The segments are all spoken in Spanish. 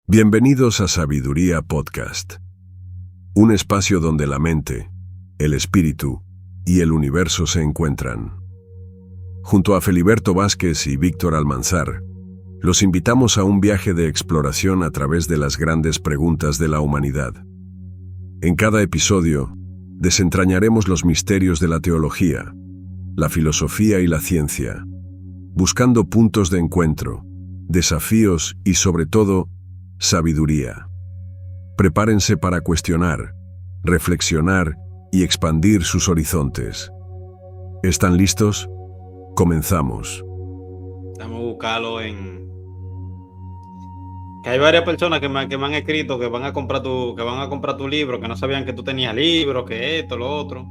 Bienvenidos a Sabiduría Podcast, un espacio donde la mente, el espíritu y el universo se encuentran. Junto a Feliberto Vázquez y Víctor Almanzar, los invitamos a un viaje de exploración a través de las grandes preguntas de la humanidad. En cada episodio, desentrañaremos los misterios de la teología, la filosofía y la ciencia, buscando puntos de encuentro, desafíos y, sobre todo, sabiduría. Prepárense para cuestionar, reflexionar y expandir sus horizontes. ¿Están listos? Comenzamos. Vamos a buscarlo en... Que hay varias personas que me han escrito que van a comprar tu libro, que no sabían que tú tenías libro, que esto, lo otro.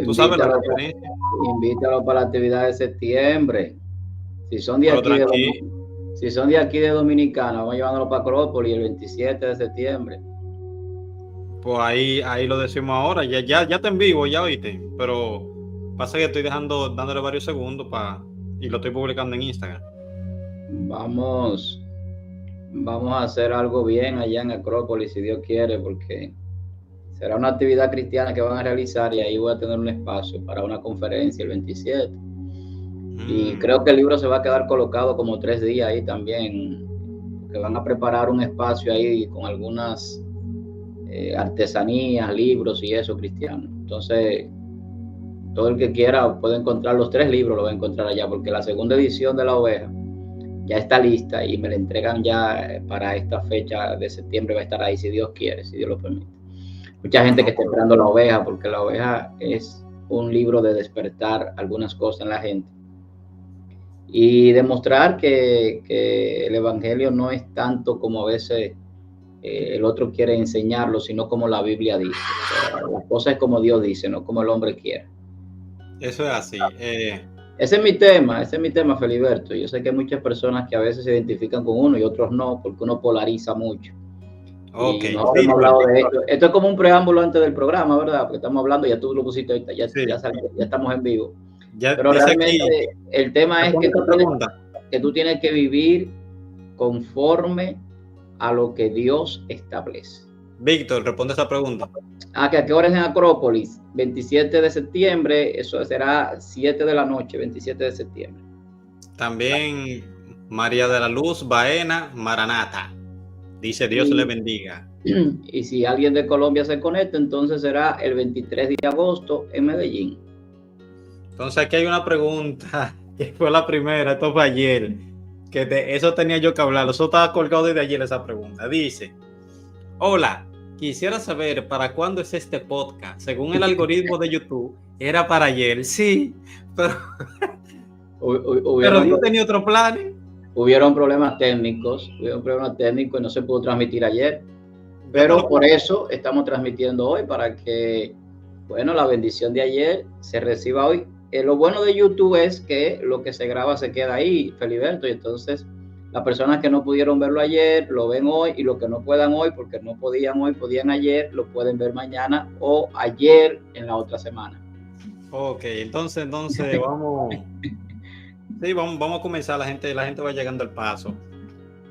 ¿Tú sabes la diferencia? Invítalo para la actividad de septiembre. Si son de aquí de Dominicana, vamos llevándolo para Acrópolis el 27 de septiembre. Pues ahí lo decimos ahora. Ya está en vivo, ya oíste. Pero pasa que estoy dándole varios segundos y lo estoy publicando en Instagram. Vamos a hacer algo bien allá en Acrópolis, si Dios quiere, porque será una actividad cristiana que van a realizar y ahí voy a tener un espacio para una conferencia el 27. Y creo que el libro se va a quedar colocado como 3 días ahí también, que van a preparar un espacio ahí con algunas artesanías, libros y eso cristiano. Entonces, todo el que quiera puede encontrar los 3 libros, lo va a encontrar allá, porque la segunda edición de La Oveja ya está lista y me la entregan ya para esta fecha de septiembre. Va a estar ahí, si Dios quiere, si Dios lo permite. Mucha gente que está esperando La Oveja, porque La Oveja es un libro de despertar algunas cosas en la gente y demostrar que el evangelio no es tanto como a veces el otro quiere enseñarlo, sino como la Biblia dice. O sea, la cosa es como Dios dice, no como el hombre quiere. Eso es así. Ese es mi tema, Feliberto. Yo sé que hay muchas personas que a veces se identifican con uno y otros no, porque uno polariza mucho. Okay. Y no hemos hablado de esto. Esto es como un preámbulo antes del programa, ¿verdad? Porque estamos hablando, ya tú lo pusiste ahorita, ya estamos en vivo. Pero realmente el tema es que tú tienes que vivir conforme a lo que Dios establece. Víctor, responde esa pregunta. ¿Que a qué hora es en Acrópolis? 27 de septiembre, eso será 7 de la noche, 27 de septiembre. También María de la Luz, Baena, Maranata. Dice Dios le bendiga. Y si alguien de Colombia se conecta, entonces será el 23 de agosto en Medellín. Entonces aquí hay una pregunta, que fue la primera, esto fue ayer, eso tenía yo que hablarlo, eso estaba colgado desde ayer esa pregunta. Dice: hola, quisiera saber para cuándo es este podcast. Según el algoritmo de YouTube, era para ayer. Sí, pero yo tenía otro plan. Hubieron problemas técnicos y no se pudo transmitir ayer. Pero por eso estamos transmitiendo hoy, para que, la bendición de ayer se reciba hoy. Lo bueno de YouTube es que lo que se graba se queda ahí, Feliberto, y entonces las personas que no pudieron verlo ayer lo ven hoy, y los que no puedan hoy, porque no podían hoy, podían ayer, lo pueden ver mañana o ayer en la otra semana. Ok, entonces vamos. Sí, vamos a comenzar. La gente va llegando al paso.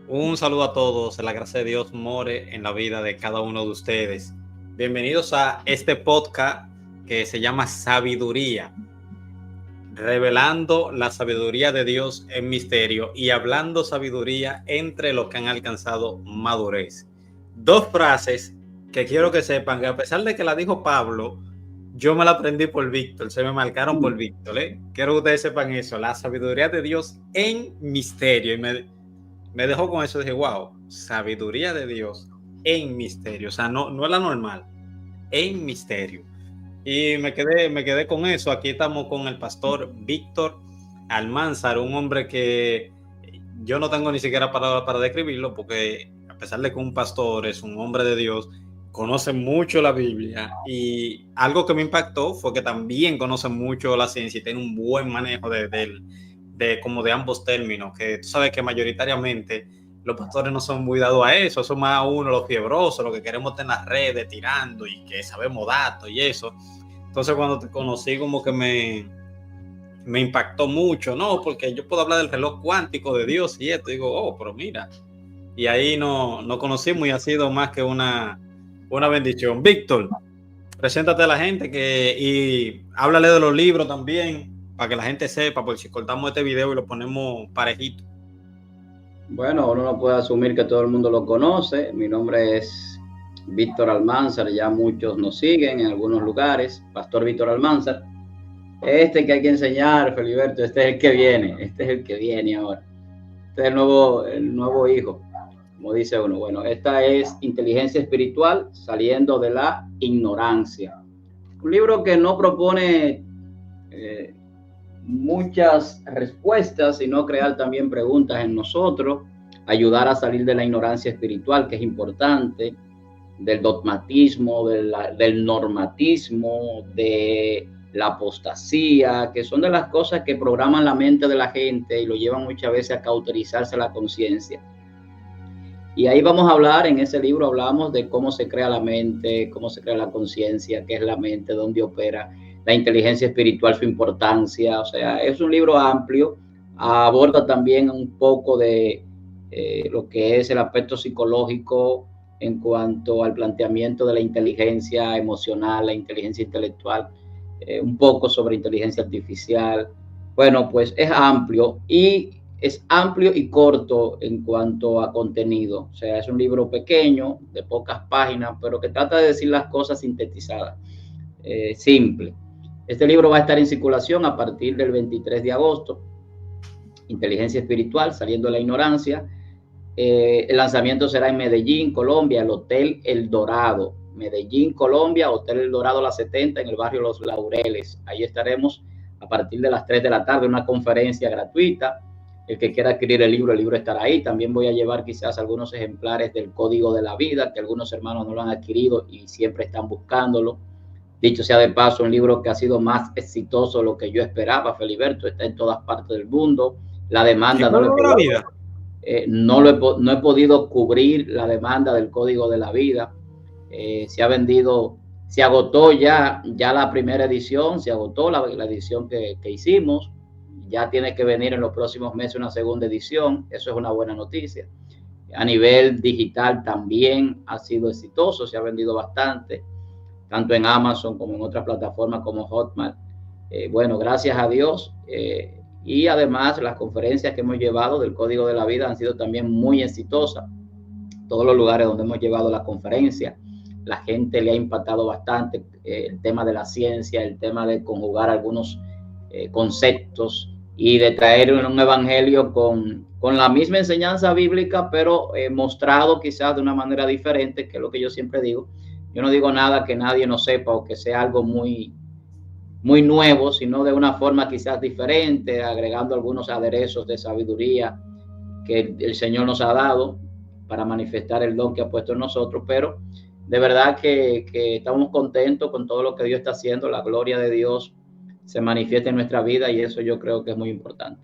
Un saludo a todos. La gracia de Dios more en la vida de cada uno de ustedes. Bienvenidos a este podcast que se llama Sabiduría, revelando la sabiduría de Dios en misterio y hablando sabiduría entre los que han alcanzado madurez. 2 frases que quiero que sepan, que a pesar de que la dijo Pablo, yo me la aprendí por Víctor, se me marcaron por Víctor, Quiero que ustedes sepan eso, la sabiduría de Dios en misterio. Y me dejó con eso, dije, wow, sabiduría de Dios en misterio. O sea, no es la normal, en misterio. Y me quedé con eso. Aquí estamos con el pastor Víctor Almanzar, un hombre que yo no tengo ni siquiera palabras para describirlo, porque a pesar de que un pastor es un hombre de Dios, conoce mucho la Biblia, y algo que me impactó fue que también conoce mucho la ciencia y tiene un buen manejo de ambos términos, que tú sabes que mayoritariamente los pastores no son muy dados a eso, son más uno los fiebrosos, los que queremos estar en las redes tirando y que sabemos datos y eso. Entonces cuando te conocí como que me impactó mucho, ¿no? Porque yo puedo hablar del reloj cuántico de Dios y esto, digo, pero mira, y ahí nos conocimos y ha sido más que una bendición. Víctor, preséntate a la gente y háblale de los libros también, para que la gente sepa, por si cortamos este video y lo ponemos parejito. Bueno, uno no puede asumir que todo el mundo lo conoce. Mi nombre es Víctor Almanzar, ya muchos nos siguen en algunos lugares. Pastor Víctor Almanzar. Este que hay que enseñar, Feliberto, este es el que viene ahora. Este es el nuevo hijo, como dice uno. Bueno, esta es Inteligencia Espiritual saliendo de la ignorancia. Un libro que no propone muchas respuestas, sino crear también preguntas en nosotros, ayudar a salir de la ignorancia espiritual, que es importante, del dogmatismo, del normatismo, de la apostasía, que son de las cosas que programan la mente de la gente y lo llevan muchas veces a cauterizarse la conciencia. Y ahí vamos a hablar, en ese libro hablamos de cómo se crea la mente, cómo se crea la conciencia, qué es la mente, dónde opera, la inteligencia espiritual, su importancia. O sea, es un libro amplio, aborda también un poco de lo que es el aspecto psicológico en cuanto al planteamiento de la inteligencia emocional, la inteligencia intelectual, un poco sobre inteligencia artificial. Bueno, pues es amplio y corto en cuanto a contenido. O sea, es un libro pequeño, de pocas páginas, pero que trata de decir las cosas sintetizadas, simple. Este libro va a estar en circulación a partir del 23 de agosto. Inteligencia Espiritual, saliendo de la ignorancia. El lanzamiento será en Medellín, Colombia, el Hotel El Dorado. Medellín, Colombia, Hotel El Dorado, la 70, en el barrio Los Laureles. Ahí estaremos a partir de las 3 de la tarde, una conferencia gratuita. El que quiera adquirir el libro estará ahí. También voy a llevar quizás algunos ejemplares del Código de la Vida, que algunos hermanos no lo han adquirido y siempre están buscándolo. Dicho sea de paso, un libro que ha sido más exitoso de lo que yo esperaba, Feliberto, está en todas partes del mundo. La demanda no he podido cubrir la demanda del Código de la Vida. Se ha vendido, se agotó ya la primera edición, se agotó la edición que hicimos. Ya tiene que venir en los próximos meses una segunda edición. Eso es una buena noticia. A nivel digital también ha sido exitoso, se ha vendido bastante, tanto en Amazon como en otras plataformas como Hotmart. Bueno, gracias a Dios. Y además las conferencias que hemos llevado del Código de la Vida han sido también muy exitosas. Todos los lugares donde hemos llevado la conferencia, la gente le ha impactado bastante el tema de la ciencia, el tema de conjugar algunos conceptos y de traer un evangelio con la misma enseñanza bíblica, pero mostrado quizás de una manera diferente, que es lo que yo siempre digo. Yo no digo nada que nadie no sepa o que sea algo muy nuevo, sino de una forma quizás diferente, agregando algunos aderezos de sabiduría que el Señor nos ha dado para manifestar el don que ha puesto en nosotros. Pero de verdad que estamos contentos con todo lo que Dios está haciendo. La gloria de Dios se manifiesta en nuestra vida y eso yo creo que es muy importante.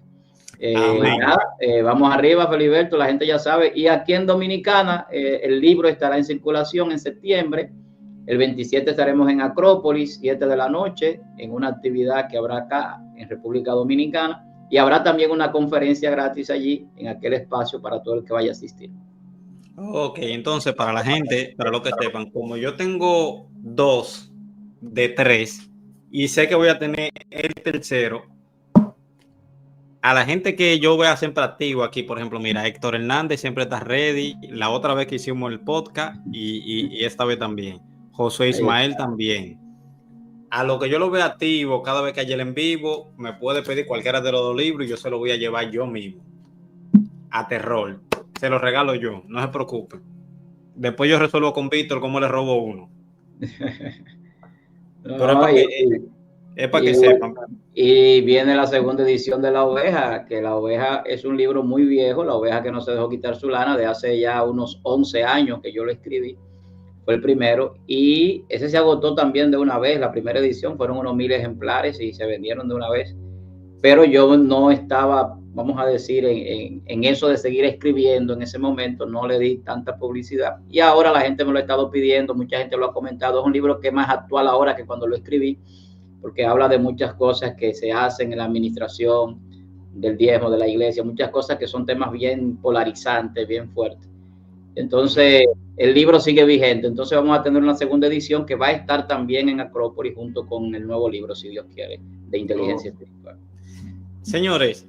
Vamos arriba, Feliberto, la gente ya sabe. Y aquí en Dominicana, el libro estará en circulación en septiembre. El 27 estaremos en Acrópolis, 7 de la noche, en una actividad que habrá acá en República Dominicana. Y habrá también una conferencia gratis allí, en aquel espacio, para todo el que vaya a asistir. Ok, entonces para la gente, para lo que sepan, como yo tengo 2 de 3 y sé que voy a tener el tercero, a la gente que yo vea siempre activo aquí, por ejemplo, mira, Héctor Hernández siempre está ready, la otra vez que hicimos el podcast y esta vez también, José Ismael también. A lo que yo lo vea activo, cada vez que haya el en vivo, me puede pedir cualquiera de los 2 libros y yo se lo voy a llevar yo mismo, a terror. Se lo regalo yo, no se preocupe. Después yo resuelvo con Víctor cómo le robo uno. Pero es para que sepan. Y viene la segunda edición de La Oveja, que La Oveja es un libro muy viejo, La Oveja que no se dejó quitar su lana, de hace ya unos 11 años que yo lo escribí. Fue el primero y ese se agotó también de una vez. La primera edición fueron unos 1000 ejemplares y se vendieron de una vez. Pero yo no estaba, vamos a decir, en eso de seguir escribiendo en ese momento, no le di tanta publicidad. Y ahora la gente me lo ha estado pidiendo, mucha gente lo ha comentado. Es un libro que es más actual ahora que cuando lo escribí, porque habla de muchas cosas que se hacen en la administración del diezmo de la iglesia, muchas cosas que son temas bien polarizantes, bien fuertes. Entonces, el libro sigue vigente. Entonces, vamos a tener una segunda edición que va a estar también en Acrópolis junto con el nuevo libro, si Dios quiere, de inteligencia espiritual. Señores,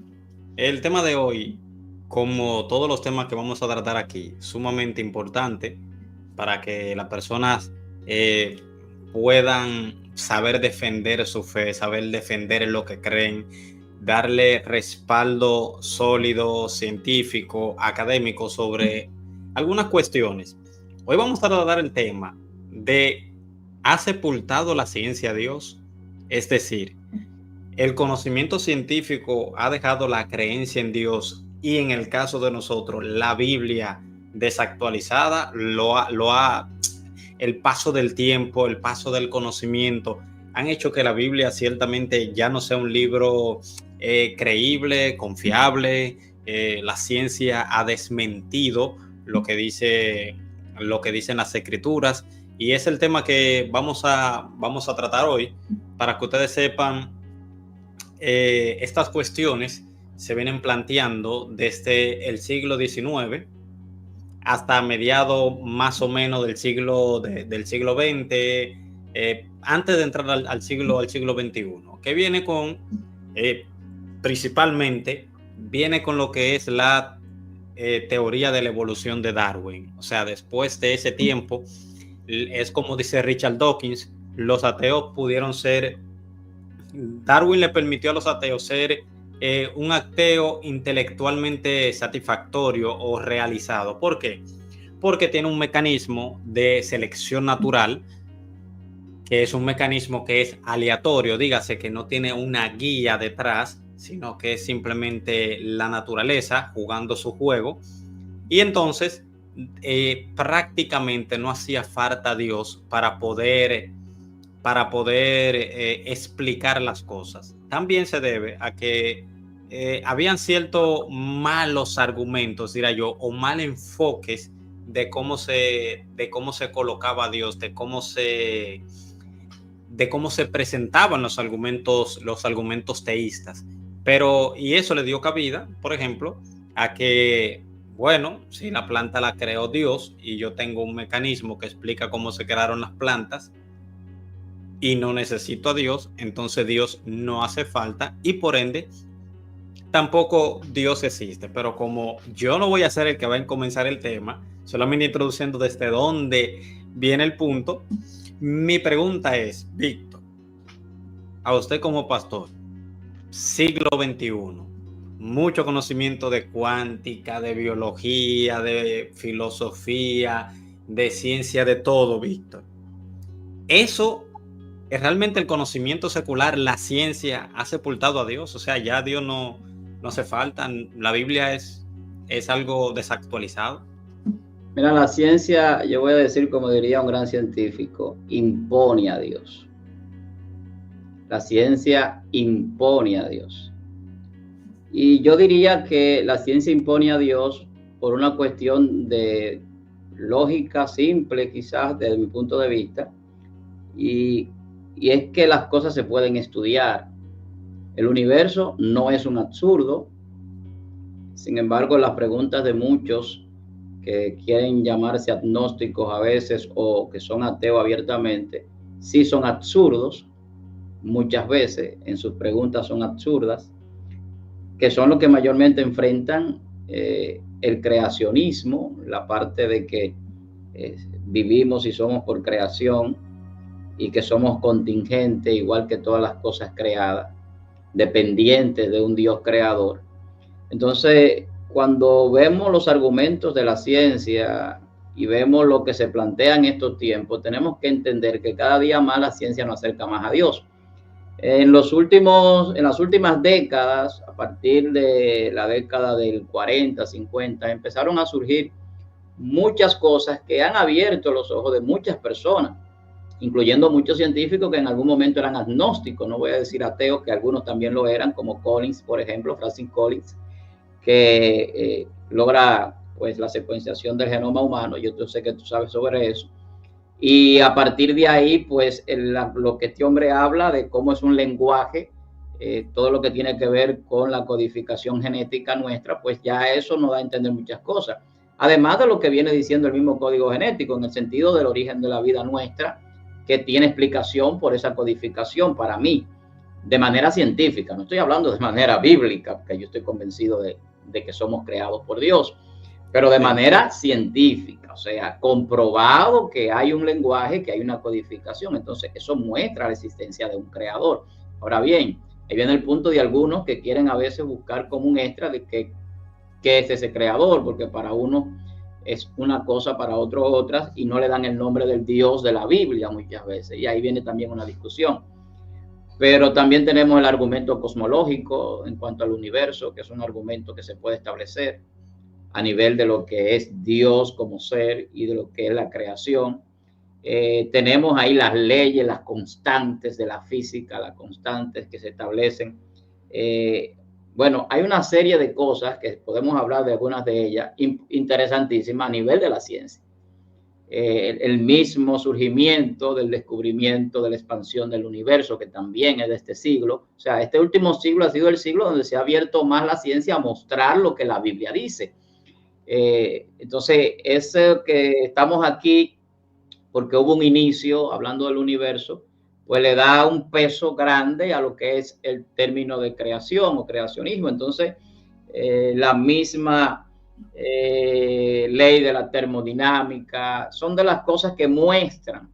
el tema de hoy, como todos los temas que vamos a tratar aquí, sumamente importante para que las personas puedan saber defender su fe, saber defender lo que creen, darle respaldo sólido, científico, académico sobre algunas cuestiones. Hoy vamos a tratar el tema de ¿ha sepultado la ciencia a Dios? Es decir, el conocimiento científico ha dejado la creencia en Dios y en el caso de nosotros, la Biblia desactualizada, el paso del tiempo, el paso del conocimiento han hecho que la Biblia ciertamente ya no sea un libro creíble, confiable. La ciencia ha desmentido lo que dicen las escrituras, y es el tema que vamos a tratar hoy. Para que ustedes sepan, estas cuestiones se vienen planteando desde el siglo XIX hasta mediados más o menos del siglo XX, antes de entrar al siglo XXI, que viene con, principalmente, viene con lo que es la teoría de la evolución de Darwin. O sea, después de ese tiempo, es como dice Richard Dawkins, los ateos pudieron ser, Darwin le permitió a los ateos ser un ateo intelectualmente satisfactorio o realizado. ¿Por qué? Porque tiene un mecanismo de selección natural, que es un mecanismo que es aleatorio, dígase que no tiene una guía detrás, sino que es simplemente la naturaleza jugando su juego. Y entonces prácticamente no hacía falta Dios para poder explicar las cosas. También se debe a que habían ciertos malos argumentos, diría yo, o mal enfoques de cómo se colocaba a Dios, de cómo se presentaban los argumentos teístas. Y eso le dio cabida, por ejemplo, a que, bueno, si la planta la creó Dios y yo tengo un mecanismo que explica cómo se crearon las plantas y no necesito a Dios, entonces Dios no hace falta y por ende tampoco Dios existe. Pero como yo no voy a ser el que va a comenzar el tema, solamente introduciendo desde dónde viene el punto, mi pregunta es, Víctor, a usted como pastor, siglo XXI, mucho conocimiento de cuántica, de biología, de filosofía, de ciencia, de todo, Víctor. Eso es realmente el conocimiento secular, la ciencia ha sepultado a Dios. O sea, ya Dios no hace falta. La Biblia es algo desactualizado. Mira, la ciencia, yo voy a decir, como diría un gran científico, impone a Dios. La ciencia impone a Dios. Y yo diría que la ciencia impone a Dios por una cuestión de lógica simple, quizás, desde mi punto de vista. Y es que las cosas se pueden estudiar. El universo no es un absurdo. Sin embargo, las preguntas de muchos que quieren llamarse agnósticos a veces o que son ateos abiertamente, sí son absurdos. Muchas veces en sus preguntas son absurdas, que son lo que mayormente enfrentan el creacionismo, la parte de que vivimos y somos por creación y que somos contingentes, igual que todas las cosas creadas, dependientes de un Dios creador. Entonces, cuando vemos los argumentos de la ciencia y vemos lo que se plantea en estos tiempos, tenemos que entender que cada día más la ciencia nos acerca más a Dios. En las últimas décadas, a partir de la década del 40, 50, empezaron a surgir muchas cosas que han abierto los ojos de muchas personas, incluyendo muchos científicos que en algún momento eran agnósticos, no voy a decir ateos, que algunos también lo eran, como Collins, por ejemplo, Francis Collins, que logra pues la secuenciación del genoma humano. Yo sé que tú sabes sobre eso. Y a partir de ahí, pues lo que este hombre habla de cómo es un lenguaje, todo lo que tiene que ver con la codificación genética nuestra, pues ya eso nos da a entender muchas cosas. además de lo que viene diciendo el mismo código genético, en el sentido del origen de la vida nuestra, que tiene explicación por esa codificación para mí, de manera científica. No estoy hablando de manera bíblica, porque yo estoy convencido de que somos creados por Dios, pero de manera científica, o sea, comprobado que hay un lenguaje, que hay una codificación. Entonces, eso muestra la existencia de un creador. Ahora bien, ahí viene el punto de algunos que quieren a veces buscar como un extra de qué es ese creador, porque para uno es una cosa, para otro otras, y no le dan el nombre del Dios de la Biblia muchas veces, y ahí viene también una discusión. Pero también tenemos el argumento cosmológico en cuanto al universo, que es un argumento que se puede establecer a nivel de lo que es Dios como ser y de lo que es la creación. Tenemos ahí las leyes, las constantes de la física, las constantes que se establecen. Bueno, hay una serie de cosas que podemos hablar de algunas de ellas interesantísimas a nivel de la ciencia. El mismo surgimiento del descubrimiento de la expansión del universo, que también es de este siglo. O sea, este último siglo ha sido el siglo donde se ha abierto más la ciencia a mostrar lo que la Biblia dice. Entonces, es que estamos aquí porque hubo un inicio, hablando del universo, pues le da un peso grande a lo que es el término de creación o creacionismo. Entonces, la misma ley de la termodinámica son de las cosas que muestran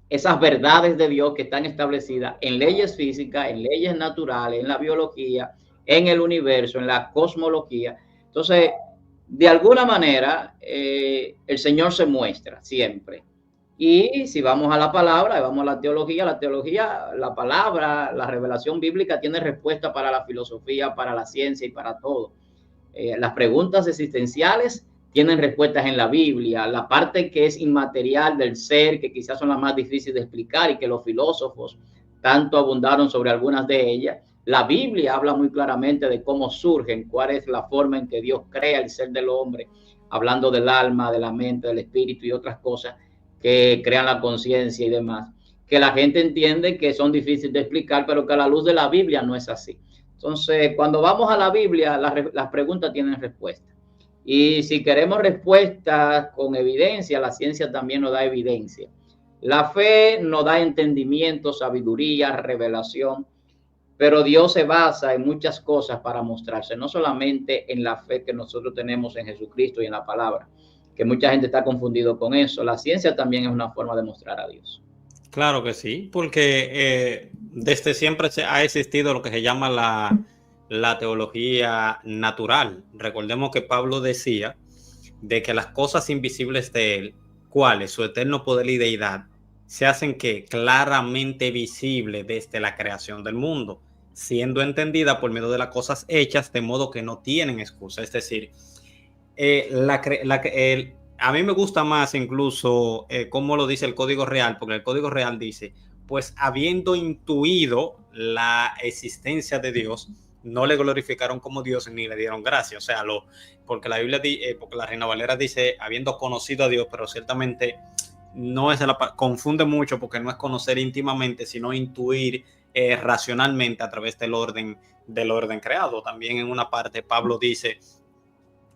esas verdades de Dios que están establecidas en leyes físicas, en leyes naturales, en la biología, en el universo, en la cosmología. Entonces, de alguna manera, el Señor se muestra siempre. Y si vamos a la palabra, vamos a la teología, la palabra, la revelación bíblica tiene respuesta para la filosofía, para la ciencia y para todo. Las preguntas existenciales tienen respuestas en la Biblia. La parte que es inmaterial del ser, que quizás son las más difíciles de explicar y que los filósofos tanto abundaron sobre algunas de ellas, la Biblia habla muy claramente de cómo surgen, cuál es la forma en que Dios crea el ser del hombre, hablando del alma, de la mente, del espíritu y otras cosas que crean la conciencia y demás, que la gente entiende que son difíciles de explicar, pero que a la luz de la Biblia no es así. Entonces, cuando vamos a la Biblia, las preguntas tienen respuesta. Y si queremos respuestas con evidencia, la ciencia también nos da evidencia. La fe nos da entendimiento, sabiduría, revelación, pero Dios se basa en muchas cosas para mostrarse, no solamente en la fe que nosotros tenemos en Jesucristo y en la palabra, que mucha gente está confundido con eso. La ciencia también es una forma de mostrar a Dios. Claro que sí, porque desde siempre ha existido lo que se llama la teología natural. Recordemos que Pablo decía de que las cosas invisibles de él, cuáles su eterno poder y deidad, se hacen que claramente visibles desde la creación del mundo, siendo entendida por medio de las cosas hechas, de modo que no tienen excusa. Es decir, a mí me gusta más incluso cómo lo dice el Código Real, porque el Código Real dice, pues habiendo intuido la existencia de Dios, no le glorificaron como Dios ni le dieron gracia. O sea, porque la Biblia, porque la Reina Valera dice, habiendo conocido a Dios, pero ciertamente no es confunde mucho, porque no es conocer íntimamente, sino intuir racionalmente a través del orden creado. También en una parte Pablo dice,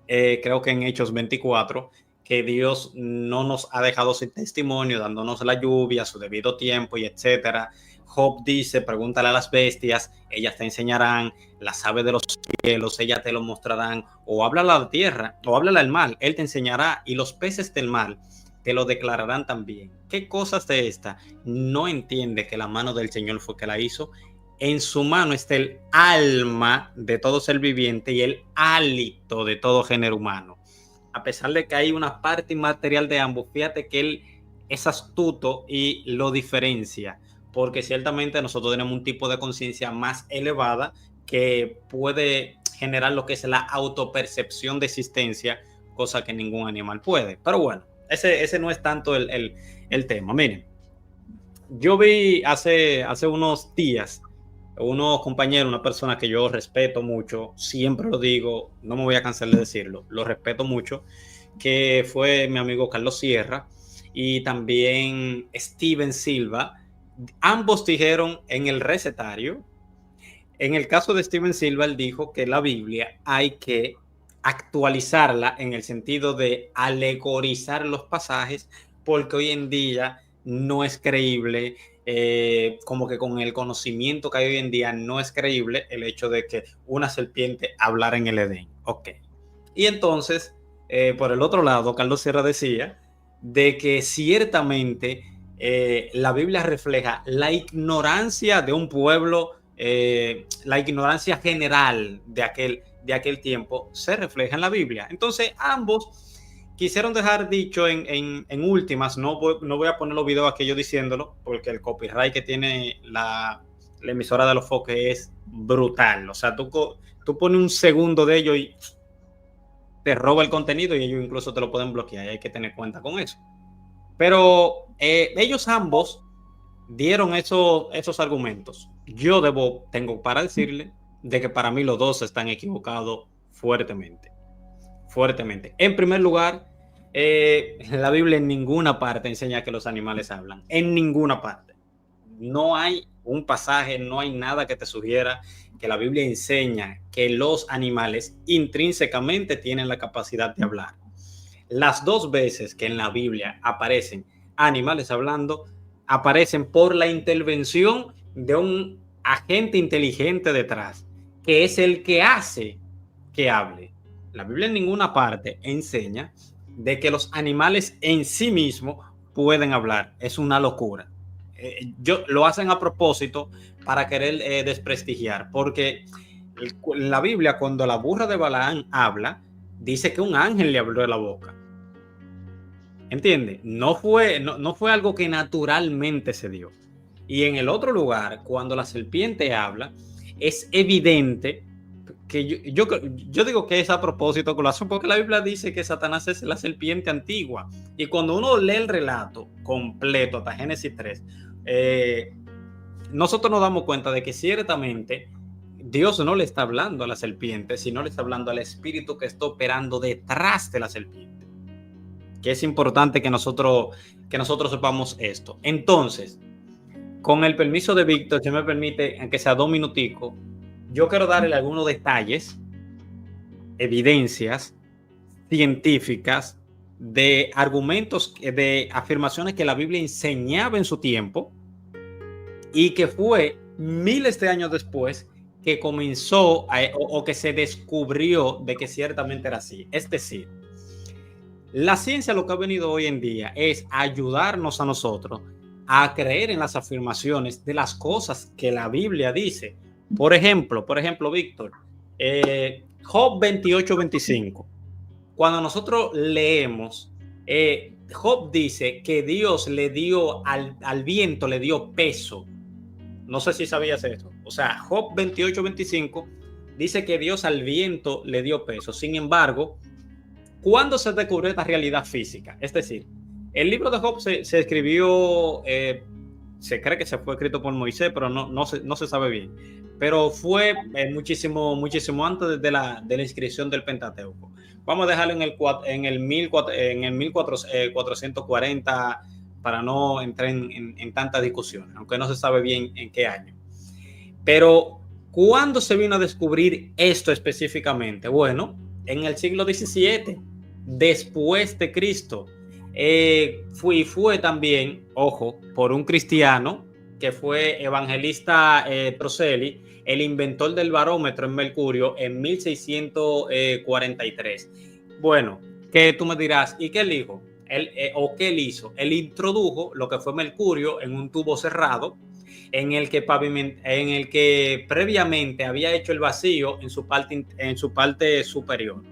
creo que en Hechos 24, que Dios no nos ha dejado sin testimonio, dándonos la lluvia a su debido tiempo y etcétera. Job dice, pregúntale a las bestias, ellas te enseñarán, las aves de los cielos, ellas te lo mostrarán, o háblale a la tierra, o háblale al mar, él te enseñará, y los peces del mar te lo declararán también. ¿Qué cosas de esta no entiende que la mano del Señor fue que la hizo? En su mano está el alma de todo ser viviente y el hálito de todo género humano. A pesar de que hay una parte inmaterial de ambos, fíjate que él es astuto y lo diferencia, porque ciertamente nosotros tenemos un tipo de conciencia más elevada que puede generar lo que es la autopercepción de existencia, cosa que ningún animal puede. Pero bueno, ese no es tanto el tema. Miren, yo vi hace unos días unos compañeros, una persona que yo respeto mucho, siempre lo digo, no me voy a cansar de decirlo, lo respeto mucho, que fue mi amigo Carlos Sierra y también Steven Silva. Ambos dijeron en el recetario, en el caso de Steven Silva, él dijo que la Biblia hay que actualizarla en el sentido de alegorizar los pasajes, porque hoy en día no es creíble, como que con el conocimiento que hay hoy en día no es creíble el hecho de que una serpiente hablara en el Edén. Ok. Y entonces, por el otro lado, Carlos Sierra decía de que ciertamente la Biblia refleja la ignorancia de un pueblo, la ignorancia general de aquel tiempo se refleja en la Biblia. Entonces, ambos quisieron dejar dicho en últimas, no voy a poner los videos aquellos diciéndolo, porque el copyright que tiene la emisora de los foques es brutal. O sea, tú pones un segundo de ello y te roba el contenido y ellos incluso te lo pueden bloquear y hay que tener cuenta con eso. Pero ellos ambos dieron esos argumentos. Yo tengo para decirle de que para mí los dos están equivocados fuertemente. Fuertemente. En primer lugar, la Biblia en ninguna parte enseña que los animales hablan. En ninguna parte. No hay un pasaje, no hay nada que te sugiera que la Biblia enseña que los animales intrínsecamente tienen la capacidad de hablar. Las dos veces que en la Biblia aparecen animales hablando, aparecen por la intervención de un agente inteligente detrás, que es el que hace que hable. La Biblia en ninguna parte enseña de que los animales en sí mismos pueden hablar. Es una locura. Lo hacen a propósito para querer desprestigiar, porque en la Biblia, cuando la burra de Balaán habla, dice que un ángel le abrió la boca. ¿Entiendes? No fue algo que naturalmente se dio. Y en el otro lugar, cuando la serpiente habla, es evidente que yo digo que es a propósito, porque la Biblia dice que Satanás es la serpiente antigua. Y cuando uno lee el relato completo, hasta Génesis 3, nosotros nos damos cuenta de que ciertamente Dios no le está hablando a la serpiente, sino le está hablando al espíritu que está operando detrás de la serpiente. Que es importante que nosotros sepamos esto. Entonces, con el permiso de Víctor, si me permite, aunque sea 2 minuticos, yo quiero darle algunos detalles, evidencias científicas de argumentos, de afirmaciones que la Biblia enseñaba en su tiempo y que fue miles de años después que comenzó o que se descubrió de que ciertamente era así. Es decir, la ciencia lo que ha venido hoy en día es ayudarnos a nosotros a creer en las afirmaciones de las cosas que la Biblia dice. Por ejemplo, Víctor, Job 28:25. Cuando nosotros leemos, Job dice que Dios le dio al viento, le dio peso. No sé si sabías esto. O sea, Job 28:25 dice que Dios al viento le dio peso. Sin embargo, ¿cuándo se descubrió esta realidad física? Es decir, el libro de Job se escribió, se cree que se fue escrito por Moisés, pero no se sabe bien. Pero fue muchísimo antes de la inscripción del Pentateuco. Vamos a dejarlo en el 1440 para no entrar en tanta discusión, aunque no se sabe bien en qué año. Pero, ¿cuándo se vino a descubrir esto específicamente? Bueno, en el siglo XVII, después de Cristo. Fue también, ojo, por un cristiano que fue Evangelista Troselli, el inventor del barómetro en Mercurio en 1643. Bueno, que tú me dirás, ¿y qué él dijo? ¿Qué él hizo? Él introdujo lo que fue Mercurio en un tubo cerrado en el que previamente había hecho el vacío en su parte superior.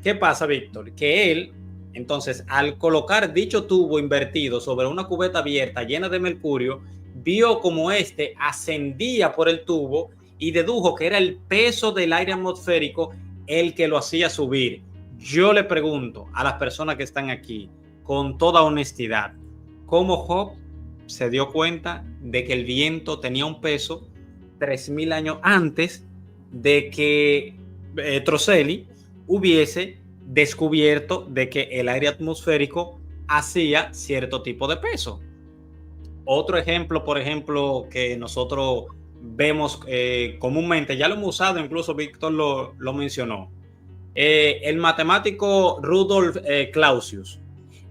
¿Qué pasa, Víctor? Que él, entonces, al colocar dicho tubo invertido sobre una cubeta abierta llena de mercurio, vio como este ascendía por el tubo y dedujo que era el peso del aire atmosférico el que lo hacía subir. Yo le pregunto a las personas que están aquí, con toda honestidad, ¿cómo Job se dio cuenta de que el viento tenía un peso 3000 años antes de que Troselli hubiese descubierto de que el aire atmosférico hacía cierto tipo de peso? Otro ejemplo, por ejemplo, que nosotros vemos comúnmente, ya lo hemos usado, incluso Víctor lo mencionó, El matemático Rudolf Clausius,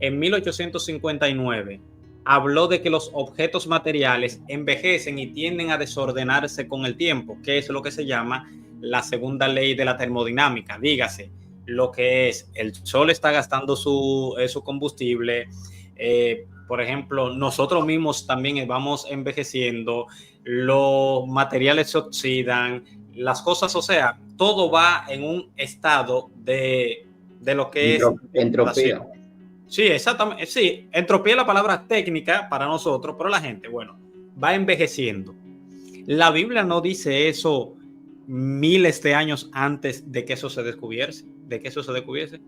en 1859, habló de que los objetos materiales envejecen y tienden a desordenarse con el tiempo, que es lo que se llama la segunda ley de la termodinámica. Dígase, lo que es el sol está gastando su combustible, por ejemplo, nosotros mismos también vamos envejeciendo, los materiales se oxidan, las cosas, o sea, todo va en un estado de lo que es entropía. Sí, exactamente. Sí, entropía es la palabra técnica para nosotros, pero la gente, bueno, va envejeciendo. La Biblia no dice eso miles de años antes de que eso se descubriese,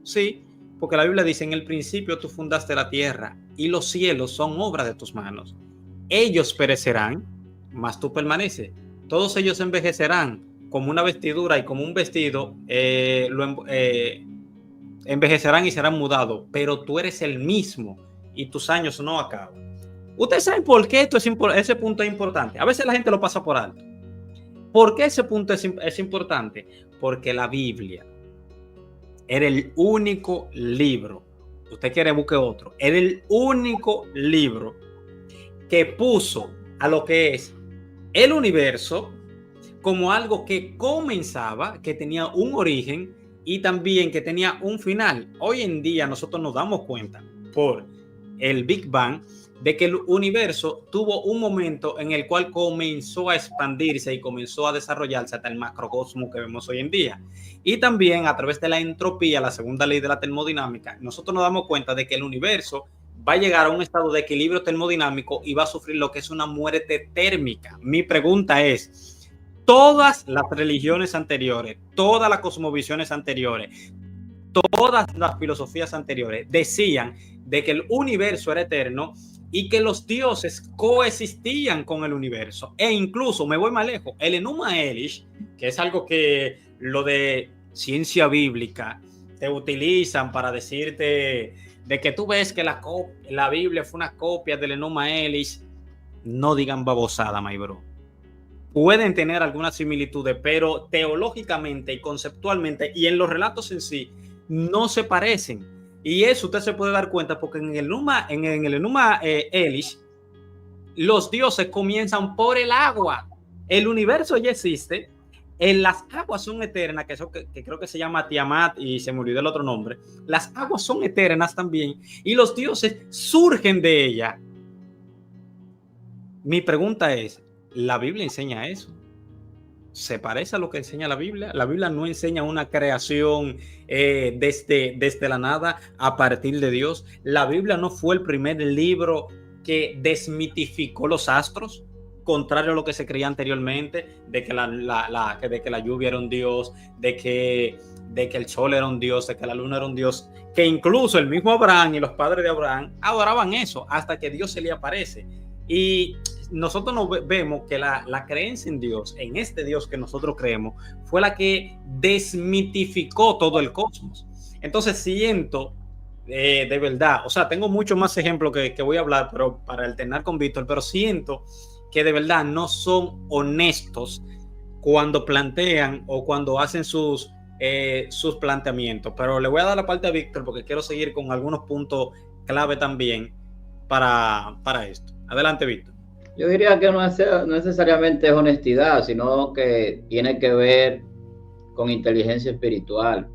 Sí, porque la Biblia dice: en el principio tú fundaste la tierra y los cielos son obra de tus manos. Ellos perecerán, mas tú permaneces. Todos ellos envejecerán como una vestidura y como un vestido, envejecerán y serán mudados, pero tú eres el mismo y tus años no acaban. Ustedes saben por qué ese punto es importante. A veces la gente lo pasa por alto. ¿Por qué ese punto es importante? Porque la Biblia era el único libro, usted quiere busque otro, era el único libro que puso a lo que es el universo como algo que comenzaba, que tenía un origen y también que tenía un final. Hoy en día nosotros nos damos cuenta por el Big Bang de que el universo tuvo un momento en el cual comenzó a expandirse y comenzó a desarrollarse hasta el macrocosmo que vemos hoy en día. Y también a través de la entropía, la segunda ley de la termodinámica, nosotros nos damos cuenta de que el universo va a llegar a un estado de equilibrio termodinámico y va a sufrir lo que es una muerte térmica. Mi pregunta es: todas las religiones anteriores, todas las cosmovisiones anteriores, todas las filosofías anteriores decían de que el universo era eterno y que los dioses coexistían con el universo. E incluso, me voy más lejos, el Enuma Elish, que es algo que lo de ciencia bíblica te utilizan para decirte de que tú ves que la Biblia fue una copia del Enuma Elish. No digan babosada, my bro. Pueden tener algunas similitudes, pero teológicamente y conceptualmente y en los relatos en sí no se parecen. Y eso usted se puede dar cuenta porque en el Enuma Elish los dioses comienzan por el agua. El universo ya existe, las aguas son eternas, que creo que se llama Tiamat y se me olvidó el otro nombre. Las aguas son eternas también y los dioses surgen de ella. Mi pregunta es: ¿la Biblia enseña eso? ¿Se parece a lo que enseña la Biblia? La Biblia no enseña una creación desde la nada a partir de Dios. La Biblia no fue el primer libro que desmitificó los astros, contrario a lo que se creía anteriormente, de que la lluvia era un dios, de que el sol era un dios, de que la luna era un dios, que incluso el mismo Abraham y los padres de Abraham adoraban eso hasta que Dios se le aparece. Y nosotros nos vemos que la creencia en Dios, en este Dios que nosotros creemos, fue la que desmitificó todo el cosmos. Entonces siento, de verdad, o sea, tengo muchos más ejemplos que voy a hablar, pero para alternar con Víctor, pero siento que de verdad no son honestos cuando plantean o cuando hacen sus planteamientos. Pero le voy a dar la parte a Víctor porque quiero seguir con algunos puntos clave también para esto. Adelante, Víctor. Yo diría que no necesariamente es honestidad, sino que tiene que ver con inteligencia espiritual.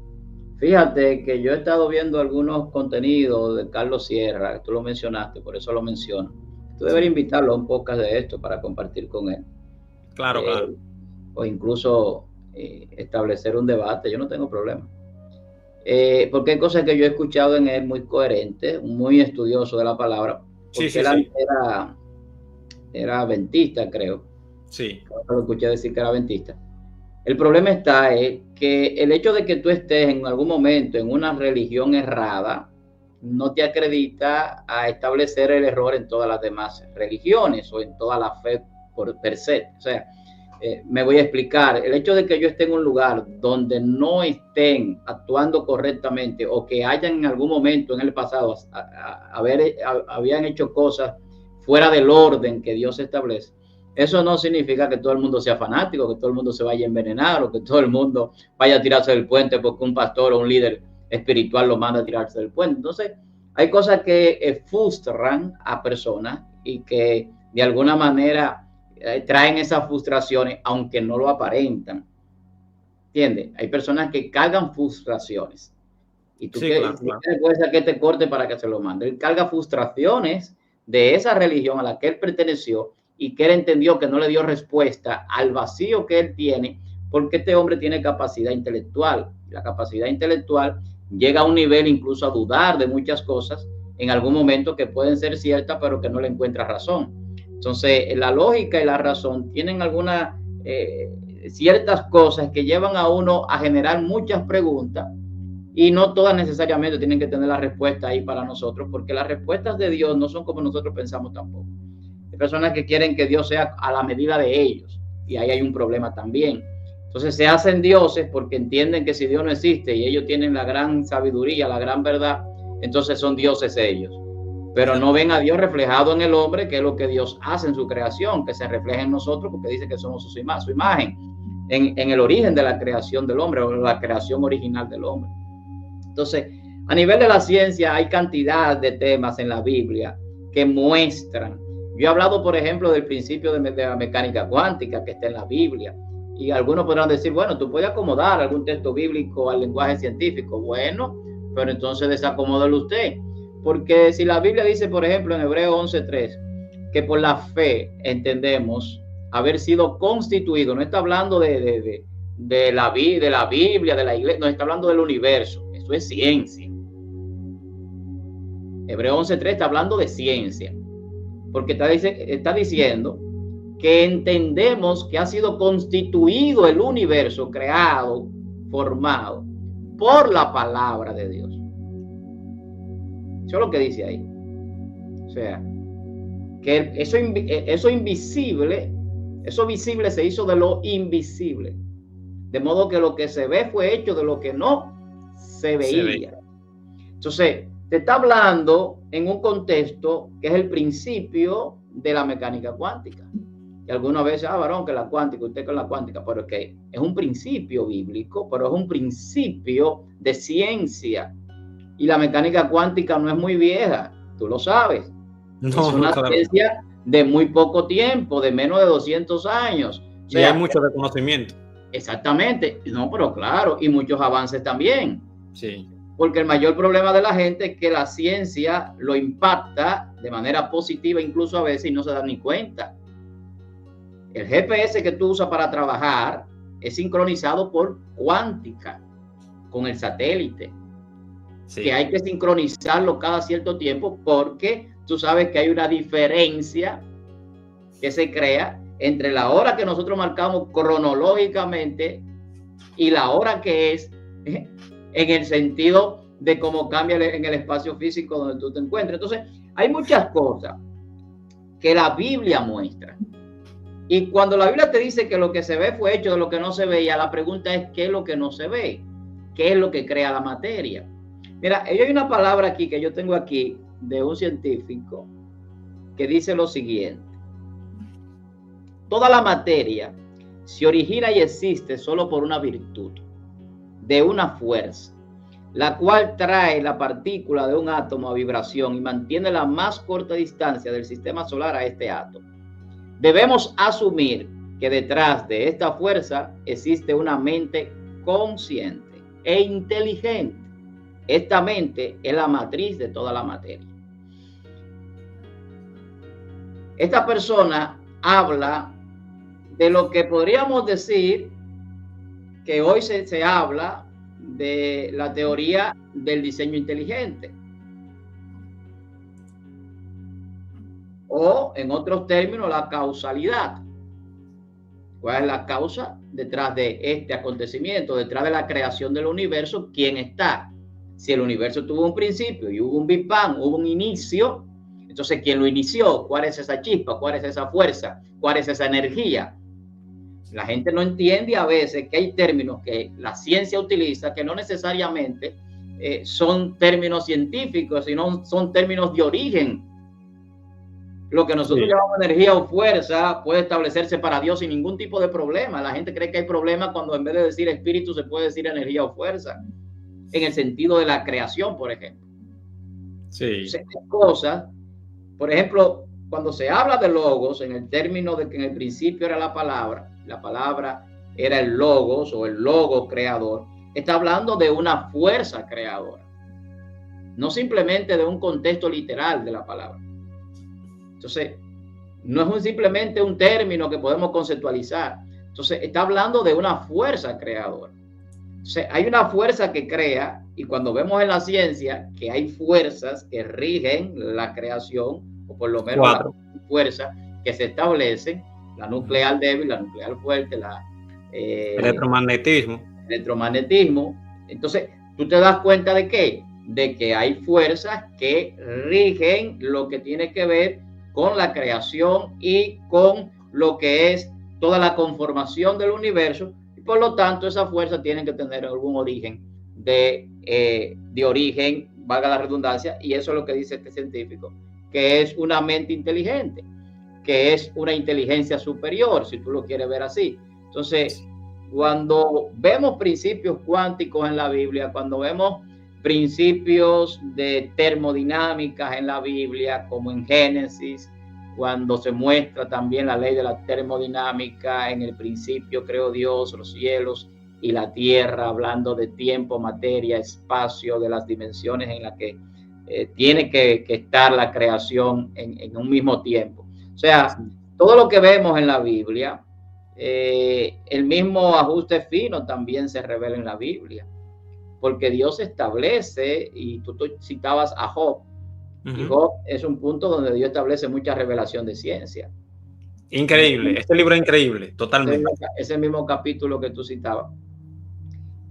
Fíjate que yo he estado viendo algunos contenidos de Carlos Sierra, tú lo mencionaste, por eso lo menciono. Tú deberías invitarlo a un podcast de esto para compartir con él. Claro, claro. O incluso establecer un debate, yo no tengo problema. Porque hay cosas que yo he escuchado en él muy coherentes, muy estudioso de la palabra. Porque sí. Era adventista, creo. Sí. Lo escuché decir que era adventista. El problema está es que el hecho de que tú estés en algún momento en una religión errada no te acredita a establecer el error en todas las demás religiones o en toda la fe por per se. O sea, me voy a explicar. El hecho de que yo esté en un lugar donde no estén actuando correctamente o que hayan en algún momento en el pasado habían hecho cosas fuera del orden que Dios establece, Eso no significa que todo el mundo sea fanático, que todo el mundo se vaya a envenenar o que todo el mundo vaya a tirarse del puente porque un pastor o un líder espiritual lo manda a tirarse del puente. Entonces, hay cosas que frustran a personas y que de alguna manera traen esas frustraciones, aunque no lo aparentan. ¿Entiendes? Hay personas que cargan frustraciones. Y tú claro. Puedes hacer que este corte para que se lo mande. Él carga frustraciones de esa religión a la que él perteneció y que él entendió que no le dio respuesta al vacío que él tiene, porque este hombre tiene capacidad intelectual. La capacidad intelectual llega a un nivel incluso a dudar de muchas cosas en algún momento que pueden ser ciertas, pero que no le encuentra razón. Entonces, la lógica y la razón tienen algunas ciertas cosas que llevan a uno a generar muchas preguntas y no todas necesariamente tienen que tener la respuesta ahí para nosotros, porque las respuestas de Dios no son como nosotros pensamos tampoco. Hay personas que quieren que Dios sea a la medida de ellos y ahí hay un problema también. Entonces se hacen dioses porque entienden que si Dios no existe y ellos tienen la gran sabiduría, la gran verdad, entonces son dioses ellos. Pero no ven a Dios reflejado en el hombre, que es lo que Dios hace en su creación, que se refleja en nosotros porque dice que somos su imagen, en el origen de la creación del hombre o la creación original del hombre. Entonces, a nivel de la ciencia hay cantidad de temas en la Biblia que muestran. Yo he hablado, por ejemplo, del principio de la mecánica cuántica que está en la Biblia. Y algunos podrán decir, bueno, tú puedes acomodar algún texto bíblico al lenguaje científico. Bueno, pero entonces desacomódelo usted. Porque si la Biblia dice, por ejemplo, en Hebreos 11:3, que por la fe entendemos haber sido constituido, no está hablando de la Biblia, de la iglesia, no está hablando del universo. Eso es ciencia. Hebreos 11:3 está hablando de ciencia. Porque está diciendo que entendemos que ha sido constituido el universo, creado, formado por la palabra de Dios. Eso es lo que dice ahí. O sea, que eso invisible, eso visible se hizo de lo invisible. De modo que lo que se ve fue hecho de lo que no se veía. Entonces, te está hablando en un contexto que es el principio de la mecánica cuántica. Y algunas veces, varón, que la cuántica, usted con la cuántica, pero que es un principio bíblico, pero es un principio de ciencia. Y la mecánica cuántica no es muy vieja, tú lo sabes. No, es una ciencia de muy poco tiempo, de menos de 200 años. O sea, y hay mucho reconocimiento. Exactamente. No, pero claro, y muchos avances también. Sí. Porque el mayor problema de la gente es que la ciencia lo impacta de manera positiva, incluso a veces, y no se dan ni cuenta. El GPS que tú usas para trabajar es sincronizado por cuántica con el satélite. Sí. Que hay que sincronizarlo cada cierto tiempo porque tú sabes que hay una diferencia que se crea entre la hora que nosotros marcamos cronológicamente y la hora que es en el sentido de cómo cambia en el espacio físico donde tú te encuentres. Entonces, hay muchas cosas que la Biblia muestra. Y cuando la Biblia te dice que lo que se ve fue hecho de lo que no se veía, la pregunta es ¿qué es lo que no se ve? ¿Qué es lo que crea la materia? Mira, hay una palabra aquí que yo tengo aquí de un científico que dice lo siguiente. Toda la materia se origina y existe solo por una virtud, de una fuerza, la cual trae la partícula de un átomo a vibración y mantiene la más corta distancia del sistema solar a este átomo. Debemos asumir que detrás de esta fuerza existe una mente consciente e inteligente. Esta mente es la matriz de toda la materia. Esta persona habla de lo que podríamos decir que hoy se habla de la teoría del diseño inteligente. O, en otros términos, la causalidad. ¿Cuál es la causa detrás de este acontecimiento, detrás de la creación del universo? ¿Quién está? Si el universo tuvo un principio y hubo un Big Bang, hubo un inicio, entonces ¿quién lo inició? ¿Cuál es esa chispa? ¿Cuál es esa fuerza? ¿Cuál es esa energía? La gente no entiende a veces que hay términos que la ciencia utiliza que no necesariamente son términos científicos, sino son términos de origen. Lo que nosotros llamamos energía o fuerza puede establecerse para Dios sin ningún tipo de problema. La gente cree que hay problema cuando en vez de decir espíritu se puede decir energía o fuerza, en el sentido de la creación, por ejemplo. Sí. O sea, cosas, por ejemplo, cuando se habla de logos, en el término de que en el principio era la palabra era el logos o el logo creador, está hablando de una fuerza creadora, no simplemente de un contexto literal de la palabra. Entonces, no es simplemente un término que podemos conceptualizar. Entonces, está hablando de una fuerza creadora. Entonces, hay una fuerza que crea, y cuando vemos en la ciencia que hay fuerzas que rigen la creación, o por lo menos la fuerza que se establecen, la nuclear débil, la nuclear fuerte, electromagnetismo. Entonces, tú te das cuenta de qué? De que hay fuerzas que rigen lo que tiene que ver con la creación y con lo que es toda la conformación del universo, y por lo tanto esas fuerzas tienen que tener algún origen de origen, valga la redundancia, y eso es lo que dice este científico, que es una mente inteligente, que es una inteligencia superior, si tú lo quieres ver así. Entonces, cuando vemos principios cuánticos en la Biblia, cuando vemos principios de termodinámica en la Biblia, como en Génesis, cuando se muestra también la ley de la termodinámica, en el principio creó Dios los cielos y la tierra, hablando de tiempo, materia, espacio, de las dimensiones en las que tiene que estar la creación en un mismo tiempo. O sea, todo lo que vemos en la Biblia, el mismo ajuste fino también se revela en la Biblia, porque Dios establece, y tú citabas a Job, y Job es un punto donde Dios establece mucha revelación de ciencia. Increíble, este libro es increíble, totalmente. Ese mismo capítulo que tú citabas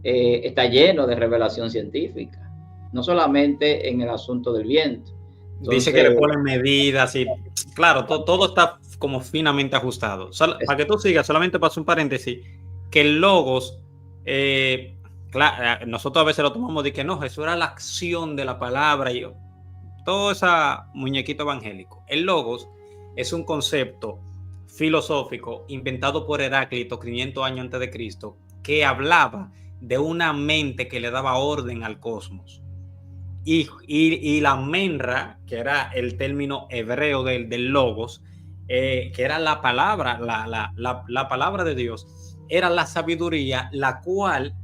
está lleno de revelación científica, no solamente en el asunto del viento. Entonces, dice que le ponen medidas y claro, todo está como finamente ajustado. Para que tú sigas, solamente paso un paréntesis, que el logos, claro, nosotros a veces lo tomamos de que no, eso era la acción de la palabra y todo ese muñequito evangélico. El logos es un concepto filosófico inventado por Heráclito 500 años antes de Cristo, que hablaba de una mente que le daba orden al cosmos. Y la menra, que era el término hebreo del logos, que era la palabra, la palabra de Dios, era la sabiduría, la cual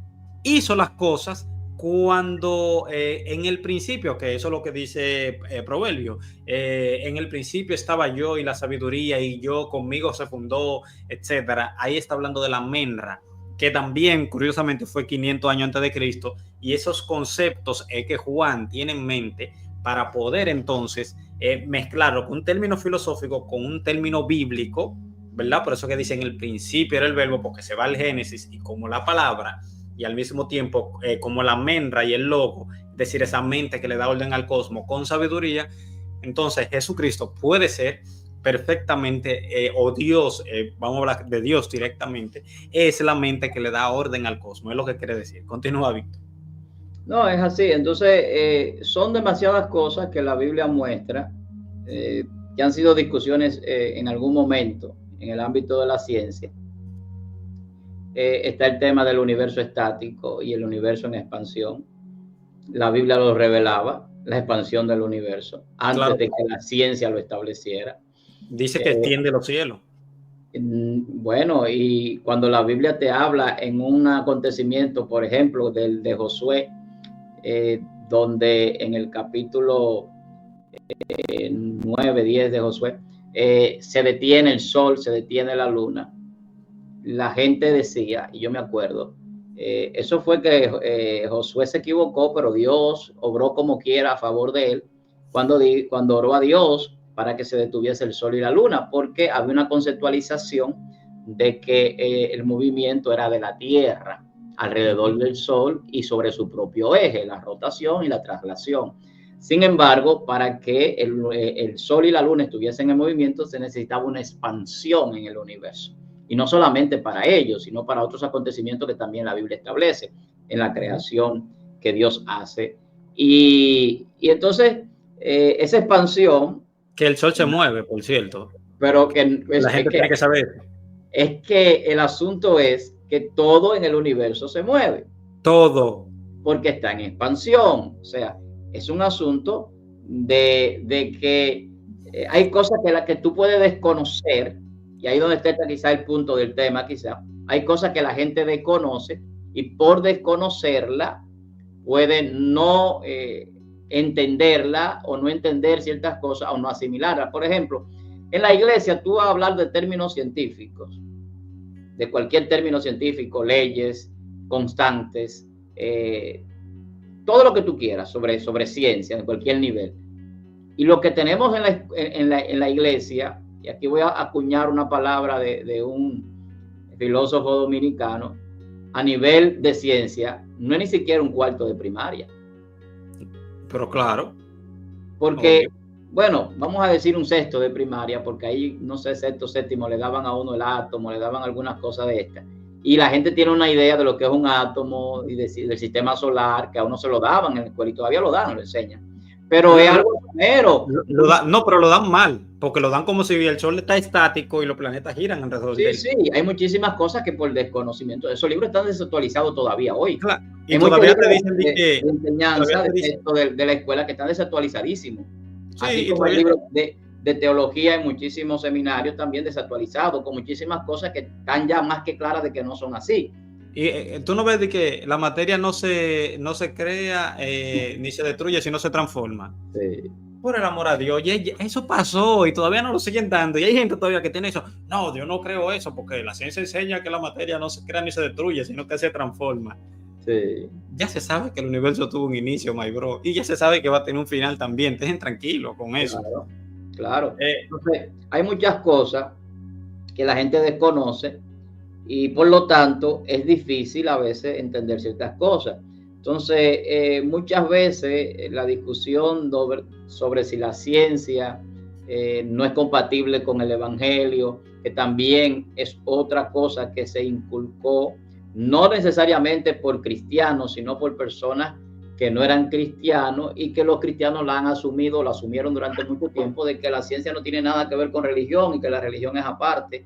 hizo las cosas cuando en el principio, que eso es lo que dice Proverbio, en el principio estaba yo y la sabiduría, y yo conmigo se fundó, etcétera. Ahí está hablando de la menra, que también curiosamente fue 500 años antes de Cristo, y esos conceptos que Juan tiene en mente para poder entonces mezclarlo con un término filosófico, con un término bíblico, ¿verdad? Por eso que dice en el principio era el verbo, porque se va al Génesis y como la palabra, y al mismo tiempo como la menra y el logo, es decir, esa mente que le da orden al cosmos con sabiduría. Entonces Jesucristo puede ser perfectamente, o Dios, vamos a hablar de Dios directamente, es la mente que le da orden al cosmos, es lo que quiere decir. Continúa, Víctor. No, es así. Entonces, son demasiadas cosas que la Biblia muestra, que han sido discusiones en algún momento en el ámbito de la ciencia. Está el tema del universo estático y el universo en expansión. La Biblia lo revelaba, la expansión del universo, antes de que la ciencia lo estableciera. Dice que extiende los cielos. Bueno, y cuando la Biblia te habla en un acontecimiento, por ejemplo, del de Josué, donde en el capítulo 9, 10 de Josué, se detiene el sol, se detiene la luna. La gente decía, y yo me acuerdo, eso fue que Josué se equivocó, pero Dios obró como quiera a favor de él cuando oró a Dios para que se detuviese el sol y la luna, porque había una conceptualización de que el movimiento era de la Tierra alrededor del sol y sobre su propio eje, la rotación y la traslación. Sin embargo, para que el sol y la luna estuviesen en movimiento, se necesitaba una expansión en el universo. Y no solamente para ellos, sino para otros acontecimientos que también la Biblia establece en la creación que Dios hace. Y entonces, esa expansión Que el sol se mueve, por cierto. Pero que La gente tiene que saber. Es que el asunto es que todo en el universo se mueve. Todo. Porque está en expansión. O sea, es un asunto de que hay cosas que tú puedes desconocer, y ahí donde está quizá el punto del tema, quizá. Hay cosas que la gente desconoce y por desconocerla puede no entenderla o no entender ciertas cosas o no asimilarlas. Por ejemplo, en la iglesia tú vas a hablar de términos científicos, de cualquier término científico, leyes, constantes, todo lo que tú quieras sobre ciencia, en cualquier nivel. Y lo que tenemos en la iglesia, y aquí voy a acuñar una palabra de un filósofo dominicano, a nivel de ciencia, no es ni siquiera un cuarto de primaria. Pero claro. Porque, bueno, vamos a decir un sexto de primaria, porque ahí, no sé, sexto, séptimo, le daban a uno el átomo, le daban algunas cosas de estas. Y la gente tiene una idea de lo que es un átomo y del sistema solar, que a uno se lo daban en la escuela y todavía lo dan, lo enseñan. Pero es algo primero. No, pero lo dan mal, porque lo dan como si el sol está estático y los planetas giran alrededor de él. Sí, hay muchísimas cosas que por desconocimiento, esos libros están desactualizados todavía hoy. Claro. Y todavía te dicen de enseñanza de la escuela que están desactualizadísimos. Sí, así como el libro de teología en muchísimos seminarios también desactualizados, con muchísimas cosas que están ya más que claras de que no son así. Y tú no ves de que la materia no se crea ni se destruye, sino se transforma. Sí. Por el amor a Dios, y eso pasó y todavía no lo siguen dando. Y hay gente todavía que tiene eso. No, Dios no creo eso, porque la ciencia enseña que la materia no se crea ni se destruye, sino que se transforma. Sí. Ya se sabe que el universo tuvo un inicio, my bro, y ya se sabe que va a tener un final también. Dejen tranquilo con eso. Claro. Entonces, hay muchas cosas que la gente desconoce y por lo tanto es difícil a veces entender ciertas cosas. Entonces, muchas veces la discusión sobre si la ciencia no es compatible con el evangelio, que también es otra cosa que se inculcó, no necesariamente por cristianos, sino por personas que no eran cristianos y que los cristianos la han asumido, la asumieron durante mucho tiempo, de que la ciencia no tiene nada que ver con religión y que la religión es aparte.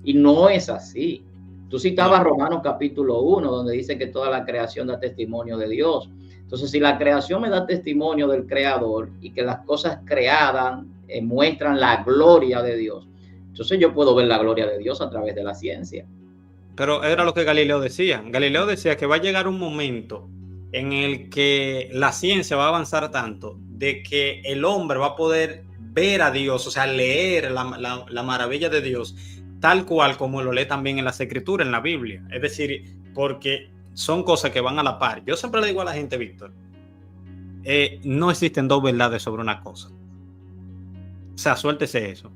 Y no es así. Tú citabas Romanos capítulo 1, donde dice que toda la creación da testimonio de Dios. Entonces, si la creación me da testimonio del Creador y que las cosas creadas muestran la gloria de Dios, entonces yo puedo ver la gloria de Dios a través de la ciencia. Pero era lo que Galileo decía. Galileo decía que va a llegar un momento en el que la ciencia va a avanzar tanto de que el hombre va a poder ver a Dios, o sea, leer la maravilla de Dios, tal cual como lo lee también en las escrituras, en la Biblia. Es decir, porque son cosas que van a la par. Yo siempre le digo a la gente, Víctor, no existen dos verdades sobre una cosa. O sea, suéltese eso.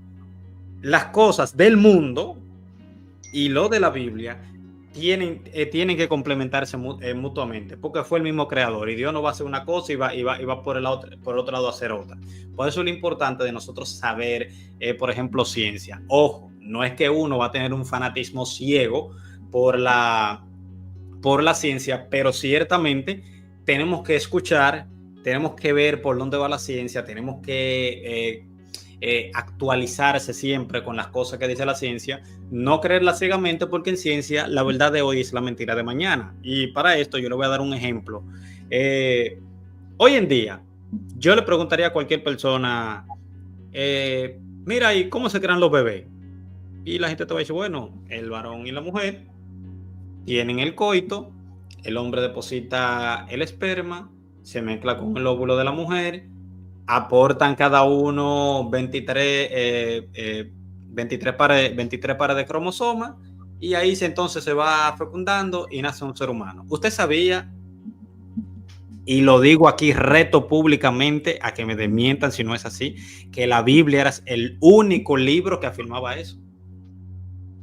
Las cosas del mundo y lo de la Biblia tienen que complementarse mutuamente, porque fue el mismo creador y Dios no va a hacer una cosa y va por otro lado a hacer otra. Por eso es lo importante de nosotros saber, por ejemplo, ciencia. Ojo, no es que uno va a tener un fanatismo ciego por la ciencia, pero ciertamente tenemos que escuchar, tenemos que ver por dónde va la ciencia, tenemos que actualizarse siempre con las cosas que dice la ciencia, no creerla ciegamente, porque en ciencia la verdad de hoy es la mentira de mañana. Y para esto yo le voy a dar un ejemplo. Hoy en día yo le preguntaría a cualquier persona, mira, ¿y cómo se crean los bebés? Y la gente te va a decir, bueno, el varón y la mujer tienen el coito, el hombre deposita el esperma, se mezcla con el óvulo de la mujer, aportan cada uno 23 pares de cromosomas y ahí entonces se va fecundando y nace un ser humano. ¿Usted sabía? Y lo digo aquí, reto públicamente a que me desmientan si no es así, que la Biblia era el único libro que afirmaba eso,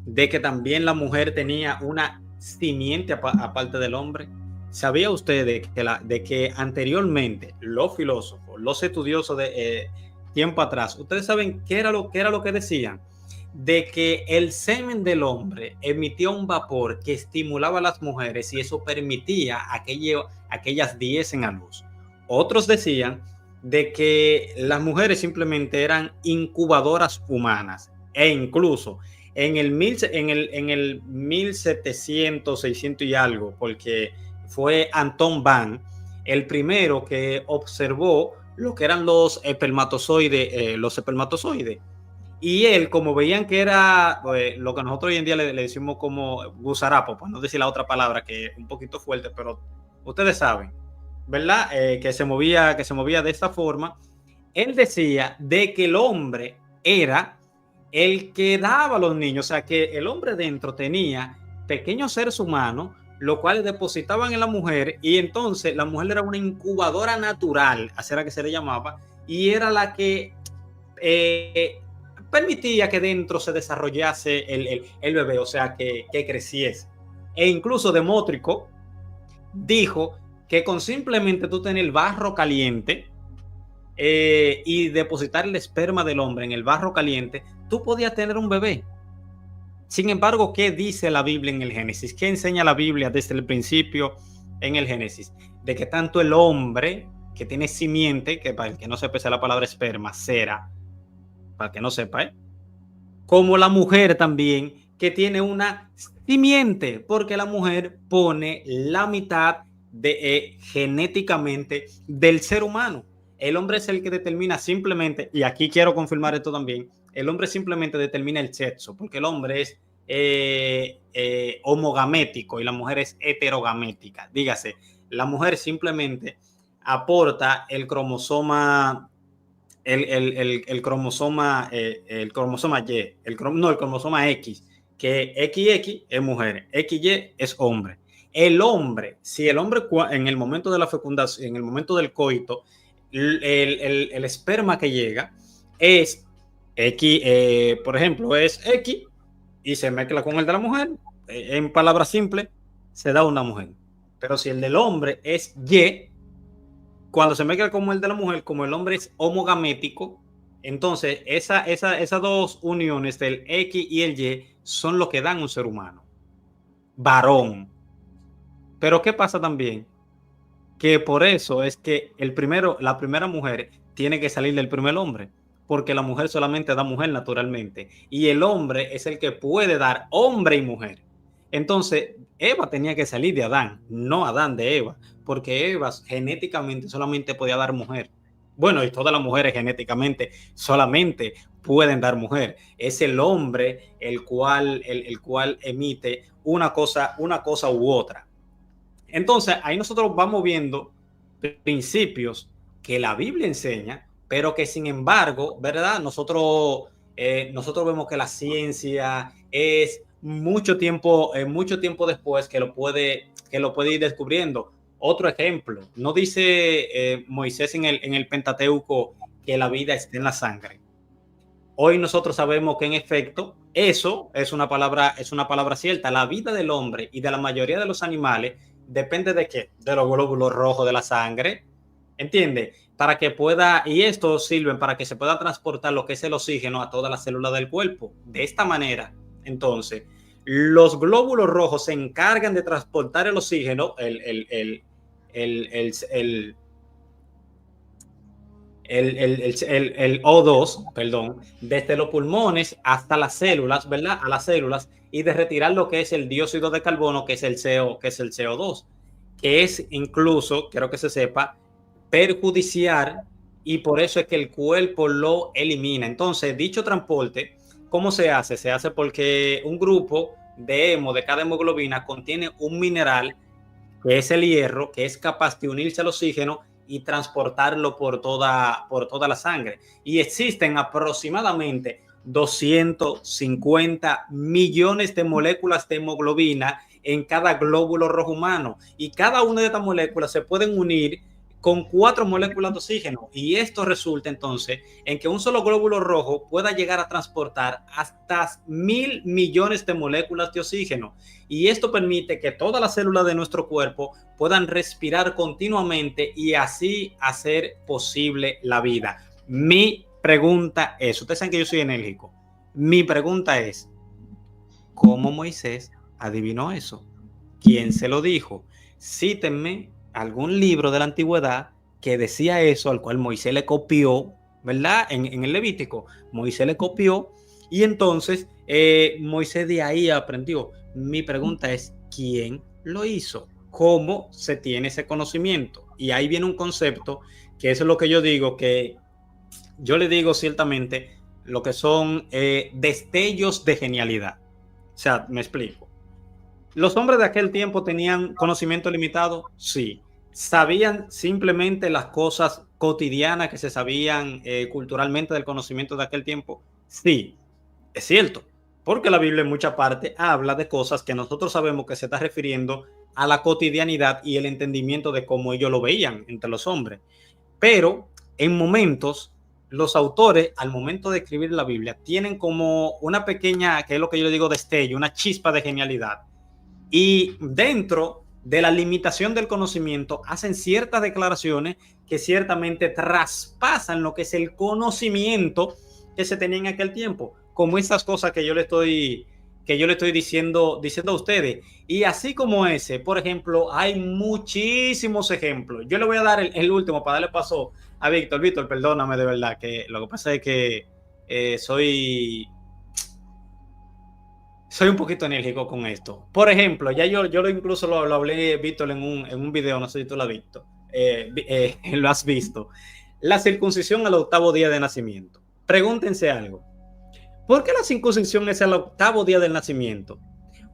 de que también la mujer tenía una simiente aparte del hombre. ¿Sabía usted de que anteriormente los filósofos, los estudiosos de tiempo atrás, ustedes saben qué era lo que decían? De que el semen del hombre emitía un vapor que estimulaba a las mujeres y eso permitía a que ellas diesen a luz. Otros decían de que las mujeres simplemente eran incubadoras humanas, e incluso en el 1700, 600 y algo, porque fue Anton Van el primero que observó lo que eran los espermatozoides. Y él, como veían que era lo que nosotros hoy en día le decimos como gusarapo, pues no decir la otra palabra que es un poquito fuerte, pero ustedes saben, ¿verdad? Que se movía de esta forma. Él decía de que el hombre era el que daba a los niños, o sea, que el hombre dentro tenía pequeños seres humanos, los cuales depositaban en la mujer, y entonces la mujer era una incubadora natural, así era que se le llamaba, y era la que permitía que dentro se desarrollase el bebé, o sea, que creciese. E incluso Demócrito dijo que con simplemente tú tener el barro caliente y depositar el esperma del hombre en el barro caliente, tú podías tener un bebé. Sin embargo, ¿qué dice la Biblia en el Génesis? ¿Qué enseña la Biblia desde el principio en el Génesis? De que tanto el hombre, que tiene simiente, que para el que no sepa la palabra esperma, cera, para el que no sepa, como la mujer también, que tiene una simiente, porque la mujer pone la mitad genéticamente del ser humano. El hombre es el que determina simplemente, y aquí quiero confirmar esto también, el hombre simplemente determina el sexo, porque el hombre es homogamético y la mujer es heterogamética. Dígase, la mujer simplemente aporta el cromosoma el cromosoma Y, el cromosoma X, que XX es mujer, XY es hombre. El hombre, si el hombre en el momento de la fecundación, en el momento del coito, el esperma que llega es X, por ejemplo, es X y se mezcla con el de la mujer, en palabras simples, se da una mujer. Pero si el del hombre es Y, cuando se mezcla como el de la mujer, como el hombre es homogamético, entonces esas dos uniones del X y el Y son lo que dan un ser humano, varón. Pero ¿qué pasa también? Que por eso es que la primera mujer tiene que salir del primer hombre, porque la mujer solamente da mujer naturalmente, y el hombre es el que puede dar hombre y mujer. Entonces, Eva tenía que salir de Adán, no Adán de Eva, porque Eva genéticamente solamente podía dar mujer. Bueno, y todas las mujeres genéticamente solamente pueden dar mujer. Es el hombre el cual emite una cosa u otra. Entonces, ahí nosotros vamos viendo principios que la Biblia enseña, pero que sin embargo, ¿verdad? Nosotros vemos que la ciencia es mucho tiempo después que lo puede ir descubriendo. Otro ejemplo, no dice Moisés en el Pentateuco que la vida está en la sangre. Hoy nosotros sabemos que en efecto eso es una palabra cierta. La vida del hombre y de la mayoría de los animales depende de qué, de los glóbulos rojos de la sangre, ¿entiende? Para que pueda, y esto sirven para que se pueda transportar lo que es el oxígeno a todas las células del cuerpo. De esta manera, entonces, los glóbulos rojos se encargan de transportar el oxígeno, el O2, perdón, desde los pulmones hasta las células, ¿verdad? A las células, y de retirar lo que es el dióxido de carbono, que es el CO2, que es incluso, quiero que se sepa, perjudicial, y por eso es que el cuerpo lo elimina. Entonces, dicho transporte, ¿cómo se hace? Se hace porque un grupo de cada hemoglobina contiene un mineral, que es el hierro, que es capaz de unirse al oxígeno y transportarlo por toda la sangre. Y existen aproximadamente 250 millones de moléculas de hemoglobina en cada glóbulo rojo humano, y cada una de estas moléculas se pueden unir con 4 moléculas de oxígeno, y esto resulta entonces en que un solo glóbulo rojo pueda llegar a transportar hasta 1.000 millones de moléculas de oxígeno, y esto permite que todas las células de nuestro cuerpo puedan respirar continuamente y así hacer posible la vida. Mi pregunta es, ustedes saben que yo soy enérgico, mi pregunta es, ¿cómo Moisés adivinó eso? ¿Quién se lo dijo? Cítenme algún libro de la antigüedad que decía eso, al cual Moisés le copió, ¿verdad? En el Levítico, Moisés le copió, y entonces Moisés de ahí aprendió. Mi pregunta es, ¿quién lo hizo? ¿Cómo se tiene ese conocimiento? Y ahí viene un concepto, que eso es lo que yo digo, que yo le digo ciertamente lo que son destellos de genialidad. O sea, me explico. ¿Los hombres de aquel tiempo tenían conocimiento limitado? Sí. ¿Sabían simplemente las cosas cotidianas que se sabían culturalmente del conocimiento de aquel tiempo? Sí, es cierto. Porque la Biblia en mucha parte habla de cosas que nosotros sabemos que se está refiriendo a la cotidianidad y el entendimiento de cómo ellos lo veían entre los hombres. Pero en momentos, los autores, al momento de escribir la Biblia, tienen como una pequeña, que es lo que yo digo, destello, una chispa de genialidad. Y dentro de la limitación del conocimiento, hacen ciertas declaraciones que ciertamente traspasan lo que es el conocimiento que se tenía en aquel tiempo, como esas cosas que yo le estoy diciendo a ustedes. Y así como ese, por ejemplo, hay muchísimos ejemplos. Yo le voy a dar el último para darle paso a Víctor. Víctor, perdóname de verdad, que lo que pasa es que soy un poquito enérgico con esto. Por ejemplo, ya yo incluso lo hablé, Víctor, en un video, no sé si tú lo has visto. Lo has visto. La circuncisión al 8º día de nacimiento. Pregúntense algo. ¿Por qué la circuncisión es al 8º día del nacimiento?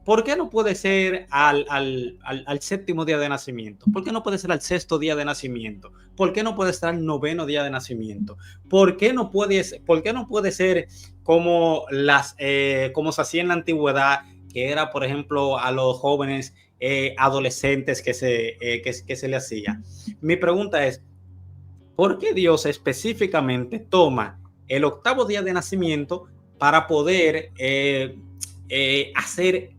¿Por qué no puede ser al 7º día de nacimiento? ¿Por qué no puede ser al 6º día de nacimiento? ¿Por qué no puede ser al 9º día de nacimiento? ¿Por qué no puede ser como como se hacía en la antigüedad, que era, por ejemplo, a los jóvenes adolescentes que se le hacía? Mi pregunta es, ¿por qué Dios específicamente toma el 8º día de nacimiento para poder hacer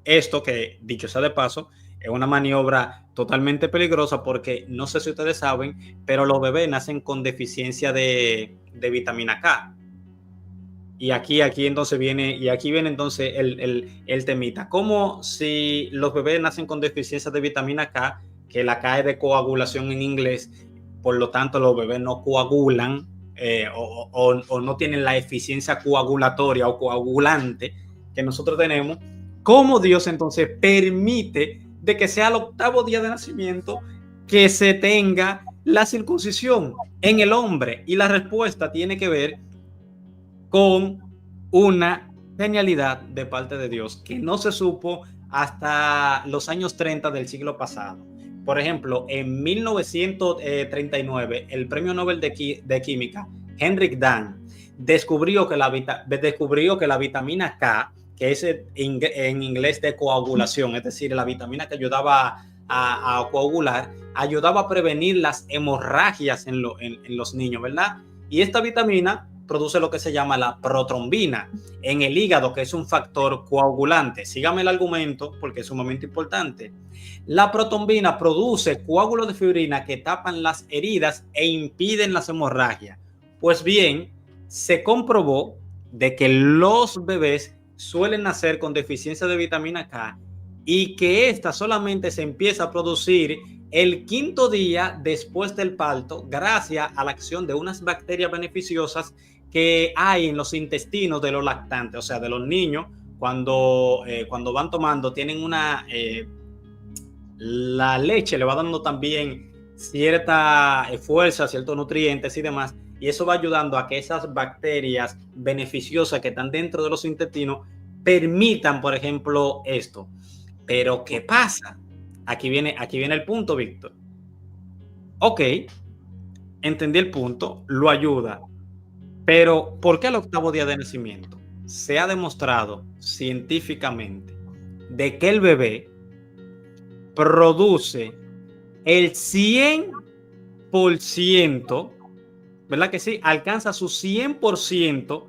esto, que dicho sea de paso, es una maniobra totalmente peligrosa, porque no sé si ustedes saben, pero los bebés nacen con deficiencia de vitamina K. Y aquí entonces viene entonces el temita. Como si los bebés nacen con deficiencia de vitamina K, que la K es de coagulación en inglés, por lo tanto los bebés no coagulan, o no tienen la eficiencia coagulatoria o coagulante que nosotros tenemos. ¿Cómo Dios entonces permite de que sea el 8º día de nacimiento que se tenga la circuncisión en el hombre? Y la respuesta tiene que ver con una genialidad de parte de Dios que no se supo hasta los años 30 del siglo pasado. Por ejemplo, en 1939, el premio Nobel de Química, Henrik Dahn, descubrió que la vitamina K, que es en inglés de coagulación, es decir, la vitamina que ayudaba a coagular, ayudaba a prevenir las hemorragias en los niños, ¿verdad? Y esta vitamina produce lo que se llama la protrombina en el hígado, que es un factor coagulante. Sígame el argumento porque es sumamente importante. La protrombina produce coágulos de fibrina que tapan las heridas e impiden las hemorragias. Pues bien, se comprobó de que los bebés suelen nacer con deficiencia de vitamina K y que esta solamente se empieza a producir el 5º día después del parto, gracias a la acción de unas bacterias beneficiosas que hay en los intestinos de los lactantes, o sea, de los niños, cuando van tomando, tienen la leche le va dando también cierta fuerza, ciertos nutrientes y demás, y eso va ayudando a que esas bacterias beneficiosas que están dentro de los intestinos permitan, por ejemplo, esto. Pero ¿qué pasa? Aquí viene el punto, Víctor. Ok, entendí el punto, lo ayuda. Pero, ¿por qué al 8º día de nacimiento? Se ha demostrado científicamente de que el bebé produce el 100%, ¿verdad que sí? Alcanza su 100%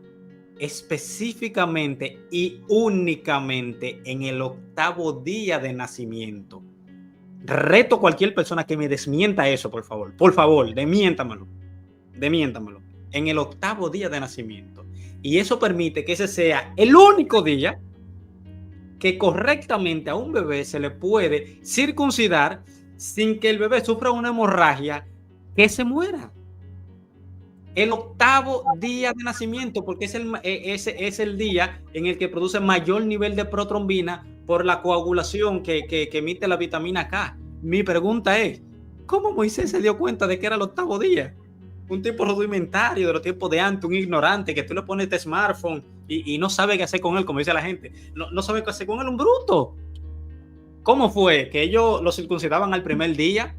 específicamente y únicamente en el 8º día de nacimiento. Reto a cualquier persona que me desmienta eso, por favor, desmiéntamelo. En el 8º día de nacimiento. Y eso permite que ese sea el único día que correctamente a un bebé se le puede circuncidar sin que el bebé sufra una hemorragia que se muera. El 8º día de nacimiento, porque es el día en el que produce mayor nivel de protrombina por la coagulación que emite la vitamina K. Mi pregunta es, ¿cómo Moisés se dio cuenta de que era el 8º día? Un tipo rudimentario de los tiempos de antes, un ignorante, que tú le pones este smartphone y no sabe qué hacer con él, como dice la gente. No sabe qué hacer con él, un bruto. ¿Cómo fue? Que ellos lo circuncidaban al primer día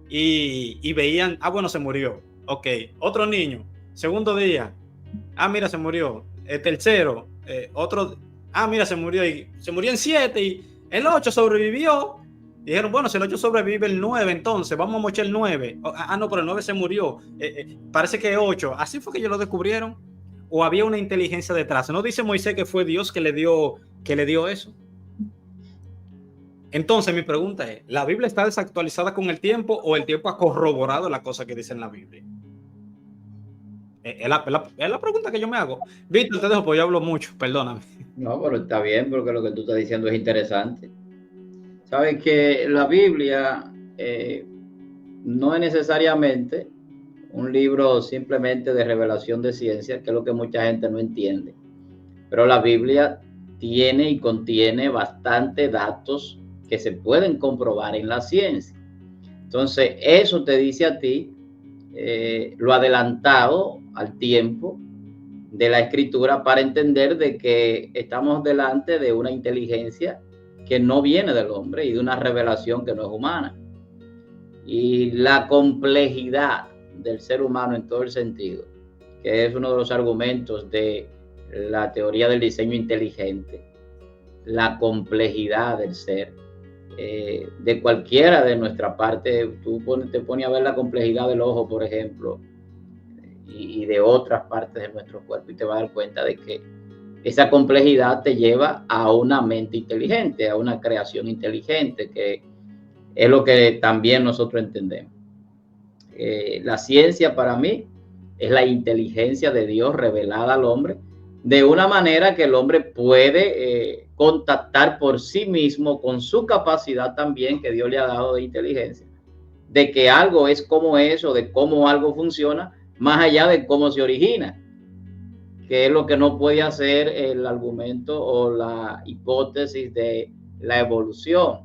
y veían, bueno, se murió. Ok, otro niño, segundo día, mira, se murió. El tercero, otro, mira, se murió en 7 y el 8 sobrevivió. Dijeron, bueno, si el 8 sobrevive, el 9, entonces vamos a mochar el 9. No, pero el 9 se murió. Parece que 8. Así fue que ellos lo descubrieron. ¿O había una inteligencia detrás? ¿No dice Moisés que fue Dios que le dio eso? Entonces mi pregunta es, ¿la Biblia está desactualizada con el tiempo o el tiempo ha corroborado la cosa que dice en la Biblia? Es la pregunta que yo me hago. Víctor, te dejo porque yo hablo mucho, perdóname. No, pero está bien porque lo que tú estás diciendo es interesante. Sabes que la Biblia no es necesariamente un libro simplemente de revelación de ciencia, que es lo que mucha gente no entiende. Pero la Biblia tiene y contiene bastante datos que se pueden comprobar en la ciencia. Entonces, eso te dice a ti lo adelantado al tiempo de la escritura para entender de que estamos delante de una inteligencia que no viene del hombre y de una revelación que no es humana. Y la complejidad del ser humano en todo el sentido, que es uno de los argumentos de la teoría del diseño inteligente, la complejidad del ser, de cualquiera de nuestra parte. Tú te pones a ver la complejidad del ojo, por ejemplo, y de otras partes de nuestro cuerpo, y te vas a dar cuenta de que esa complejidad te lleva a una mente inteligente, a una creación inteligente, que es lo que también nosotros entendemos. La ciencia para mí es la inteligencia de Dios revelada al hombre de una manera que el hombre puede contactar por sí mismo con su capacidad también que Dios le ha dado de inteligencia, de que algo es como eso, de cómo algo funciona, más allá de cómo se origina, que es lo que no puede hacer el argumento o la hipótesis de la evolución,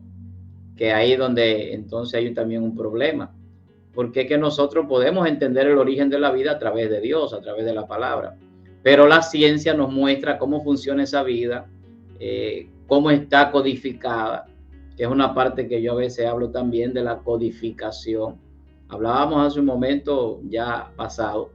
que ahí donde entonces hay también un problema, porque es que nosotros podemos entender el origen de la vida a través de Dios, a través de la palabra, pero la ciencia nos muestra cómo funciona esa vida, cómo está codificada, que es una parte que yo a veces hablo también de la codificación. Hablábamos hace un momento ya pasado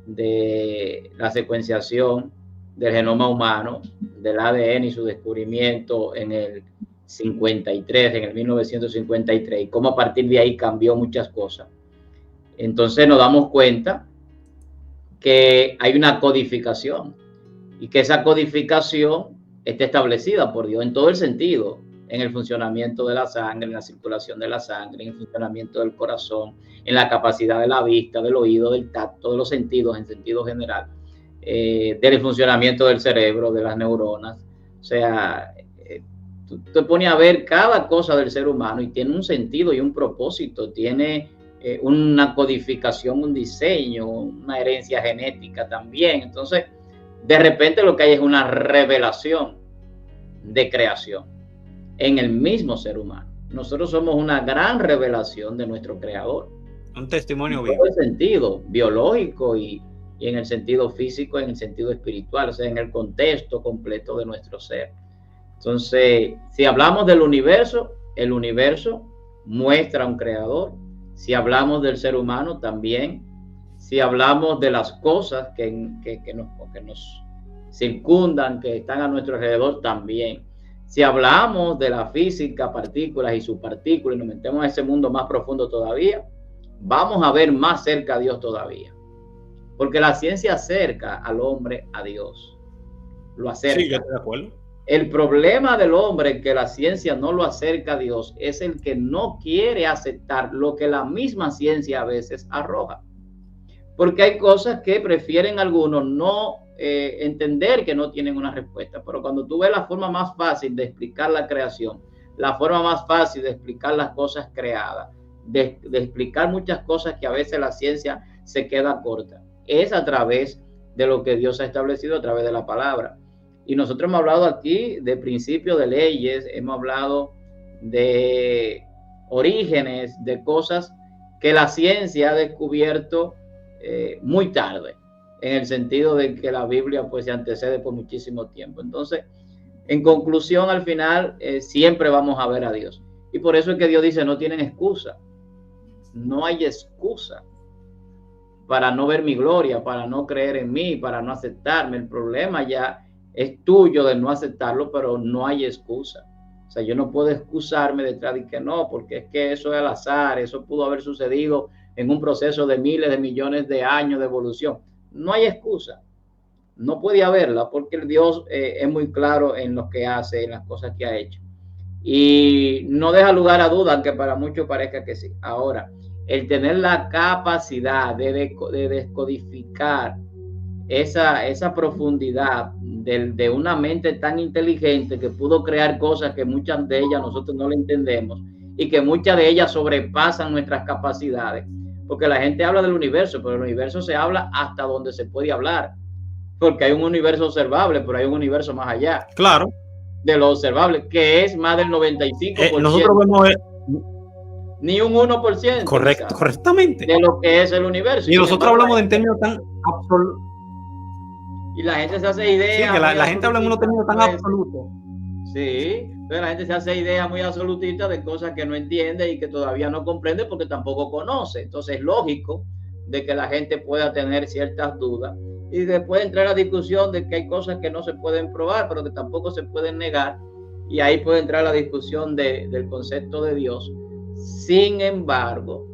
de la secuenciación del genoma humano, del ADN y su descubrimiento en el 53, en el 1953, y cómo a partir de ahí cambió muchas cosas. Entonces nos damos cuenta que hay una codificación y que esa codificación está establecida por Dios en todo el sentido, en el funcionamiento de la sangre, en la circulación de la sangre, en el funcionamiento del corazón, en la capacidad de la vista, del oído, del tacto, de los sentidos en sentido general, del funcionamiento del cerebro, de las neuronas. O sea, tú te pones a ver cada cosa del ser humano y tiene un sentido y un propósito, tiene una codificación, un diseño, una herencia genética también. Entonces, de repente lo que hay es una revelación de creación en el mismo ser humano. Nosotros somos una gran revelación de nuestro creador. Un testimonio vivo. En todo el sentido biológico y en el sentido físico, en el sentido espiritual, o sea, en el contexto completo de nuestro ser. Entonces, si hablamos del universo, el universo muestra un creador. Si hablamos del ser humano también, si hablamos de las cosas que nos circundan, que están a nuestro alrededor también. Si hablamos de la física, partículas y subpartículas, y nos metemos a ese mundo más profundo todavía, vamos a ver más cerca a Dios todavía. Porque la ciencia acerca al hombre a Dios. Lo acerca. Sí, yo estoy de acuerdo. El problema del hombre que la ciencia no lo acerca a Dios es el que no quiere aceptar lo que la misma ciencia a veces arroja. Porque hay cosas que prefieren algunos no entender, que no tienen una respuesta. Pero cuando tú ves la forma más fácil de explicar la creación, la forma más fácil de explicar las cosas creadas, de explicar muchas cosas que a veces la ciencia se queda corta. Es a través de lo que Dios ha establecido a través de la palabra. Y nosotros hemos hablado aquí de principios, de leyes, hemos hablado de orígenes, de cosas que la ciencia ha descubierto muy tarde, en el sentido de que la Biblia pues se antecede por muchísimo tiempo. Entonces, en conclusión, al final, siempre vamos a ver a Dios. Y por eso es que Dios dice, no tienen excusa. No hay excusa para no ver mi gloria, para no creer en mí, para no aceptarme. El problema ya es tuyo de no aceptarlo, pero no hay excusa. O sea, yo no puedo excusarme detrás de que no, porque es que eso es al azar, eso pudo haber sucedido en un proceso de miles de millones de años de evolución. No hay excusa. No puede haberla, porque Dios es muy claro en lo que hace, en las cosas que ha hecho. Y no deja lugar a dudas, aunque para muchos parezca que sí. Ahora, el tener la capacidad de descodificar esa profundidad de una mente tan inteligente que pudo crear cosas que muchas de ellas nosotros no le entendemos y que muchas de ellas sobrepasan nuestras capacidades. Porque la gente habla del universo, pero el universo se habla hasta donde se puede hablar. Porque hay un universo observable, pero hay un universo más allá. Claro. De lo observable, que es más del 95%. Nosotros vemos ni un 1%. Correctamente. De lo que es el universo. Y nosotros hablamos en términos tan absolutos. Y la gente se hace idea. Sí, que la gente habla en unos términos tan absolutos. Sí, pero la gente se hace idea muy absolutista de cosas que no entiende y que todavía no comprende porque tampoco conoce. Entonces es lógico de que la gente pueda tener ciertas dudas y después entrar a la discusión de que hay cosas que no se pueden probar, pero que tampoco se pueden negar, y ahí puede entrar la discusión del concepto de Dios. Sin embargo,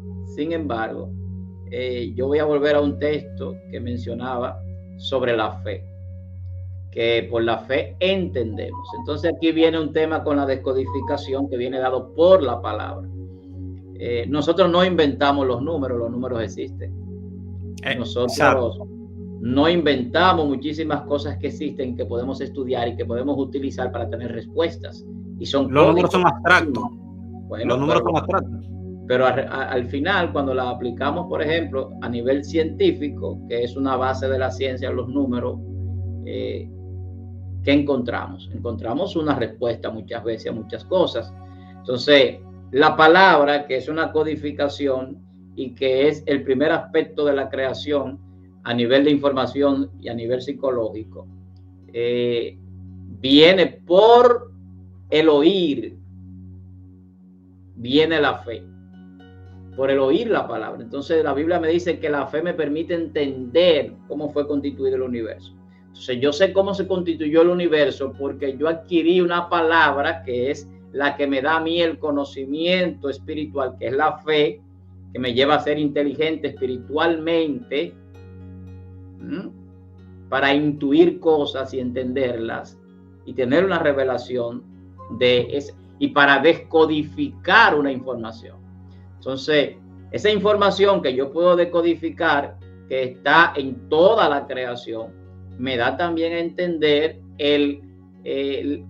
yo voy a volver a un texto que mencionaba sobre la fe, que por la fe entendemos. Entonces aquí viene un tema con la descodificación que viene dado por la palabra. Nosotros no inventamos los números existen. Nosotros no inventamos muchísimas cosas que existen, que podemos estudiar y que podemos utilizar para tener respuestas. Y son los números son abstractos. Bueno, los números son abstractos. Pero al final, cuando la aplicamos, por ejemplo, a nivel científico, que es una base de la ciencia, los números, ¿qué encontramos? Encontramos una respuesta muchas veces a muchas cosas. Entonces, la palabra, que es una codificación y que es el primer aspecto de la creación a nivel de información y a nivel psicológico, viene por el oír, viene la fe, por el oír la palabra. Entonces la Biblia me dice que la fe me permite entender cómo fue constituido el universo. Entonces yo sé cómo se constituyó el universo porque yo adquirí una palabra que es la que me da a mí el conocimiento espiritual, que es la fe, que me lleva a ser inteligente espiritualmente, para intuir cosas y entenderlas y tener una revelación y para descodificar una información. Entonces, esa información que yo puedo decodificar, que está en toda la creación, me da también a entender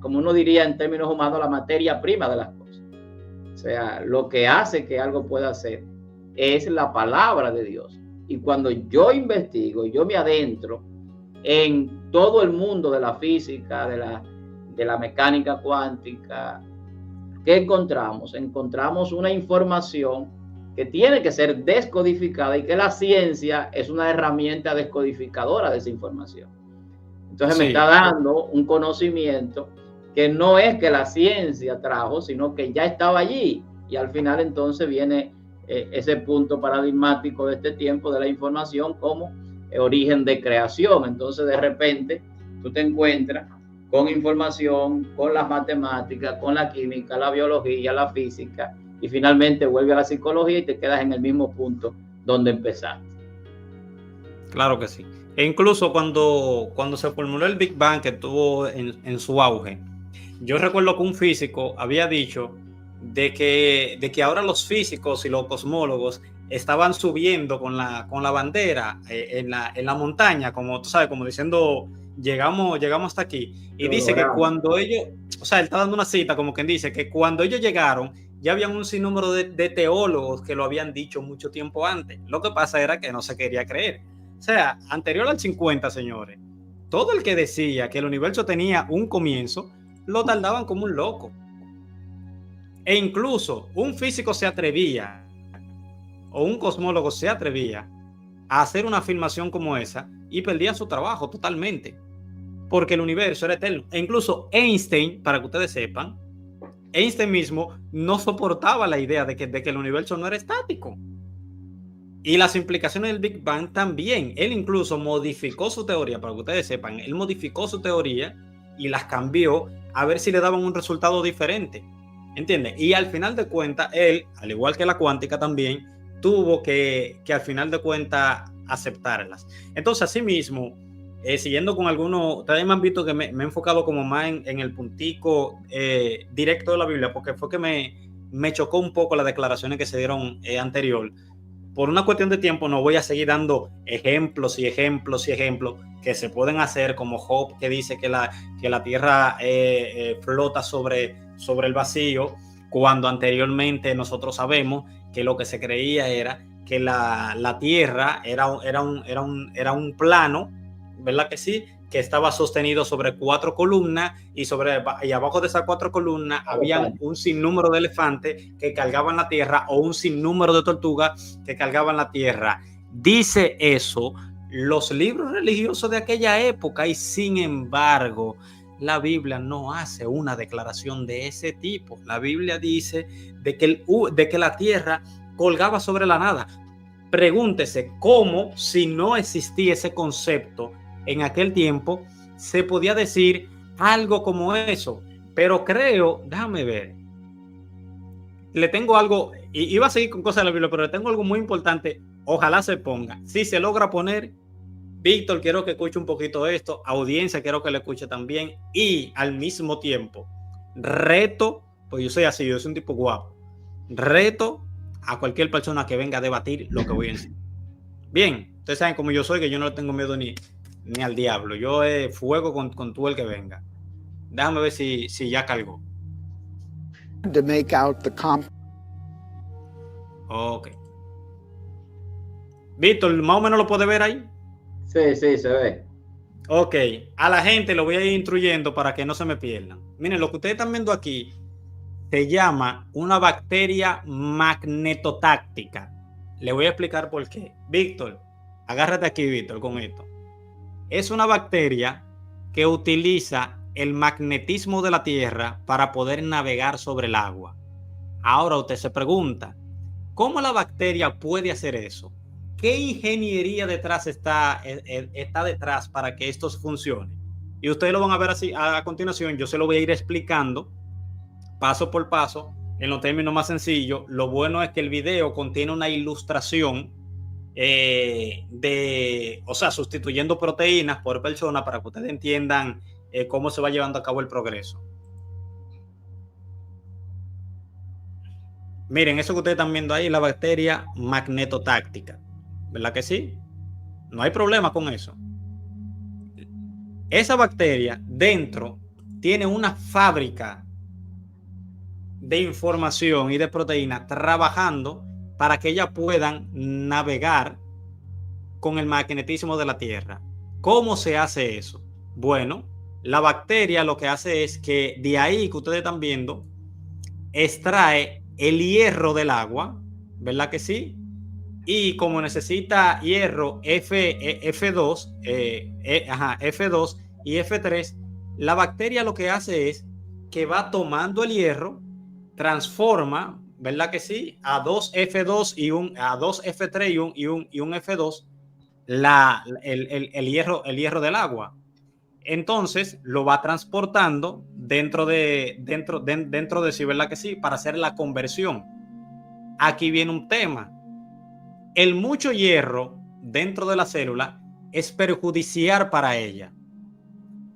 como uno diría en términos humanos, la materia prima de las cosas. O sea, lo que hace que algo pueda ser es la palabra de Dios. Y cuando yo investigo, yo me adentro en todo el mundo de la física, de la mecánica cuántica, ¿qué encontramos? Encontramos una información que tiene que ser descodificada y que la ciencia es una herramienta descodificadora de esa información. Entonces me está dando un conocimiento que no es que la ciencia trajo, sino que ya estaba allí. Y al final entonces viene ese punto paradigmático de este tiempo de la información como origen de creación. Entonces de repente tú te encuentras con información, con las matemáticas, con la química, la biología, la física, y finalmente vuelve a la psicología y te quedas en el mismo punto donde empezaste. Claro que sí. E incluso cuando se formuló el Big Bang, que estuvo en su auge, yo recuerdo que un físico había dicho de que ahora los físicos y los cosmólogos estaban subiendo con la bandera en la montaña, como tú sabes, como diciendo, llegamos hasta aquí. Y dice que cuando ellos, o sea, él está dando una cita, como quien dice, que cuando ellos llegaron, ya habían un sinnúmero de teólogos que lo habían dicho mucho tiempo antes. Lo que pasa era que no se quería creer. O sea, anterior al 50, señores, todo el que decía que el universo tenía un comienzo, lo tardaban como un loco. E incluso un físico se atrevía, o un cosmólogo se atrevía a hacer una afirmación como esa y perdía su trabajo totalmente, porque el universo era eterno. E incluso Einstein, para que ustedes sepan, Einstein mismo no soportaba la idea de que el universo no era estático. Y las implicaciones del Big Bang también. Él incluso modificó su teoría, para que ustedes sepan, él modificó su teoría y las cambió a ver si le daban un resultado diferente. ¿Entiendes? Y al final de cuentas, él, al igual que la cuántica también, tuvo que al final de cuentas aceptarlas. Entonces, asimismo, siguiendo con algunos, ustedes me han visto que me he enfocado como más en el puntico directo de la Biblia, porque fue que me chocó un poco las declaraciones que se dieron anterior. Por una cuestión de tiempo no voy a seguir dando ejemplos y ejemplos y ejemplos que se pueden hacer, como Job, que dice que la tierra flota sobre el vacío, cuando anteriormente nosotros sabemos que lo que se creía era que la tierra era un plano, ¿verdad que sí? Que estaba sostenido sobre 4 columnas y abajo de esas 4 columnas había un sinnúmero de elefantes que cargaban la tierra o un sinnúmero de tortugas que cargaban la tierra. Dice eso los libros religiosos de aquella época y sin embargo la Biblia no hace una declaración de ese tipo. La Biblia dice de que la tierra colgaba sobre la nada. Pregúntese cómo, si no existía ese concepto en aquel tiempo, se podía decir algo como eso. Pero creo, déjame ver, le tengo algo, y iba a seguir con cosas de la Biblia, pero le tengo algo muy importante, ojalá se ponga. Si se logra poner, Víctor, quiero que escuche un poquito esto, audiencia, quiero que le escuche también, y al mismo tiempo, reto, pues yo soy así, yo soy un tipo guapo, reto a cualquier persona que venga a debatir lo que voy a decir. Bien, ustedes saben cómo yo soy, que yo no le tengo miedo ni al diablo. Yo fuego con todo el que venga. Déjame ver si ya cargó. To make out the Ok. Víctor, ¿más o menos lo puede ver ahí? Sí, se ve. Ok, a la gente lo voy a ir instruyendo para que no se me pierdan. Miren, lo que ustedes están viendo aquí se llama una bacteria magnetotáctica. Le voy a explicar por qué. Víctor, agárrate aquí, Víctor, con esto. Es una bacteria que utiliza el magnetismo de la Tierra para poder navegar sobre el agua. Ahora usted se pregunta, ¿cómo la bacteria puede hacer eso? ¿Qué ingeniería detrás está detrás para que esto funcione? Y ustedes lo van a ver así a continuación. Yo se lo voy a ir explicando paso por paso en los términos más sencillos. Lo bueno es que el video contiene una ilustración o sea, sustituyendo proteínas por personas para que ustedes entiendan cómo se va llevando a cabo el progreso. Miren, eso que ustedes están viendo ahí es la bacteria magnetotáctica, ¿verdad que sí? No hay problema con eso. Esa bacteria dentro tiene una fábrica de información y de proteínas trabajando para que ellas puedan navegar con el magnetismo de la Tierra. ¿Cómo se hace eso? Bueno, la bacteria lo que hace es que de ahí que ustedes están viendo, extrae el hierro del agua, ¿verdad que sí? Y como necesita hierro F2 y F3, la bacteria lo que hace es que va tomando el hierro, transforma, ¿verdad que sí? A 2 F2 a 2 F3 y un F2 el hierro del agua. Entonces lo va transportando dentro de sí, ¿verdad que sí? Para hacer la conversión. Aquí viene un tema. El mucho hierro dentro de la célula es perjudicial para ella.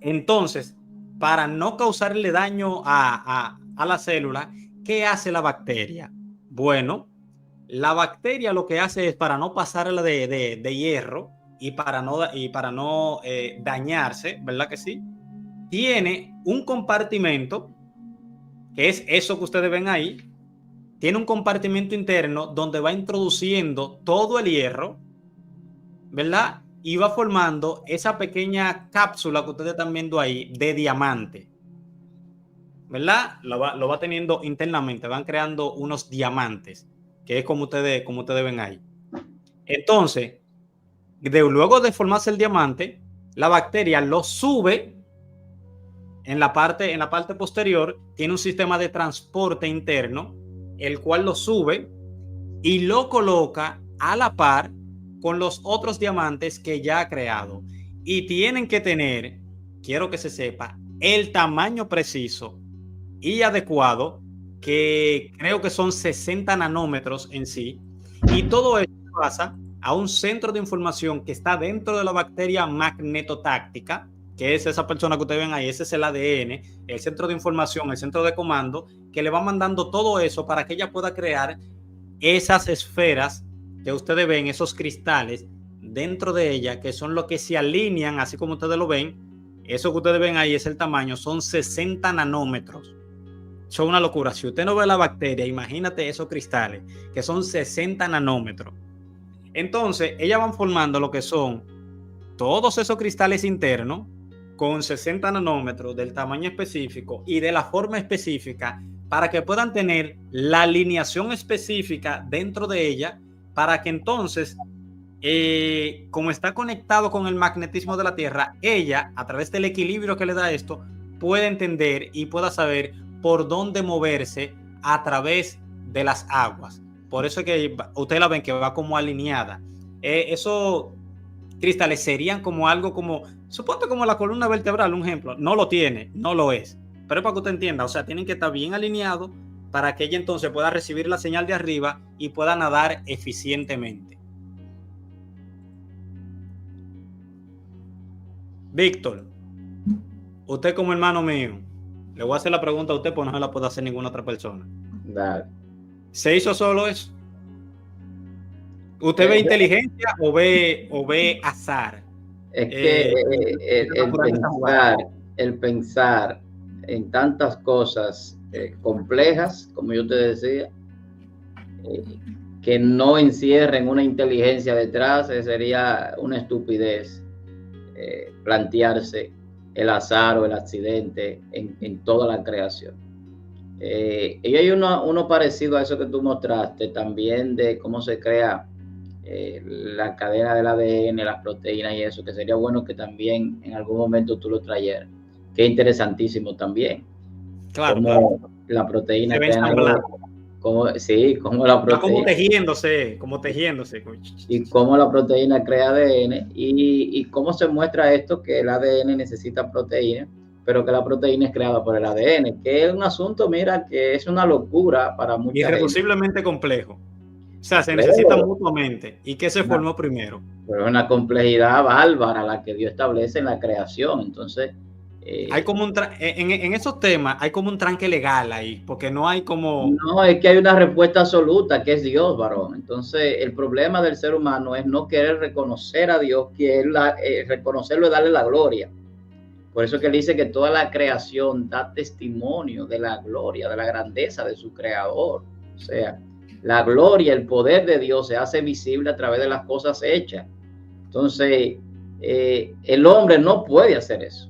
Entonces, para no causarle daño a la célula, ¿qué hace la bacteria? Bueno, la bacteria lo que hace es, para no pasarla de hierro y para no dañarse, ¿verdad que sí? Tiene un compartimento, que es eso que ustedes ven ahí, tiene un compartimento interno donde va introduciendo todo el hierro, ¿verdad? Y va formando esa pequeña cápsula que ustedes están viendo ahí de diamante, ¿verdad? Lo va teniendo internamente, van creando unos diamantes, que es como ustedes ven ahí. Entonces, luego de formarse el diamante, la bacteria lo sube en la parte posterior, tiene un sistema de transporte interno, el cual lo sube y lo coloca a la par con los otros diamantes que ya ha creado. Y tienen que tener, quiero que se sepa, el tamaño preciso y adecuado, que creo que son 60 nanómetros en sí. Y todo esto pasa a un centro de información que está dentro de la bacteria magnetotáctica, que es esa persona que ustedes ven ahí, ese es el ADN, el centro de información, el centro de comando, que le va mandando todo eso para que ella pueda crear esas esferas que ustedes ven, esos cristales dentro de ella, que son los que se alinean, así como ustedes lo ven. Eso que ustedes ven ahí es el tamaño, son 60 nanómetros. Son una locura. Si usted no ve la bacteria, imagínate esos cristales, que son 60 nanómetros. Entonces, ellas van formando lo que son todos esos cristales internos con 60 nanómetros del tamaño específico y de la forma específica, para que puedan tener la alineación específica dentro de ella, para que entonces, como está conectado con el magnetismo de la Tierra, ella, a través del equilibrio que le da esto, puede entender y pueda saber por dónde moverse a través de las aguas. Por eso es que ustedes la ven que va como alineada. Esos cristales serían como algo como, suponte como la columna vertebral, un ejemplo. No lo tiene, no lo es. Pero es para que usted entienda, o sea, tienen que estar bien alineados para que ella entonces pueda recibir la señal de arriba y pueda nadar eficientemente. Víctor, usted como hermano mío, le voy a hacer la pregunta a usted, pues no se la puede hacer ninguna otra persona. Dale. ¿Se hizo solo eso? ¿Usted ve inteligencia o ve azar? Es que el pensar en tantas cosas complejas, como yo te decía, que no encierren una inteligencia detrás, sería una estupidez plantearse el azar o el accidente en toda la creación. Y hay uno parecido a eso que tú mostraste también, de cómo se crea la cadena del ADN, las proteínas y eso, que sería bueno que también en algún momento tú lo trayeras, que es interesantísimo también. Claro, como claro. La proteína como la proteína, como tejiéndose. Y cómo la proteína crea ADN y cómo se muestra esto, que el ADN necesita proteína, pero que la proteína es creada por el ADN, que es un asunto, mira, que es una locura para mucha gente. Irreduciblemente complejo. O sea, se necesitan mutuamente. ¿Y qué se formó primero? Pero es una complejidad bárbara la que Dios establece en la creación. Entonces, hay como en esos temas hay como un tranque legal ahí, porque no hay como... No, es que hay una respuesta absoluta, que es Dios, varón. Entonces, el problema del ser humano es no querer reconocer a Dios, que reconocerlo es darle la gloria. Por eso que él dice que toda la creación da testimonio de la gloria, de la grandeza de su creador. O sea, la gloria, el poder de Dios se hace visible a través de las cosas hechas. Entonces, el hombre no puede hacer eso.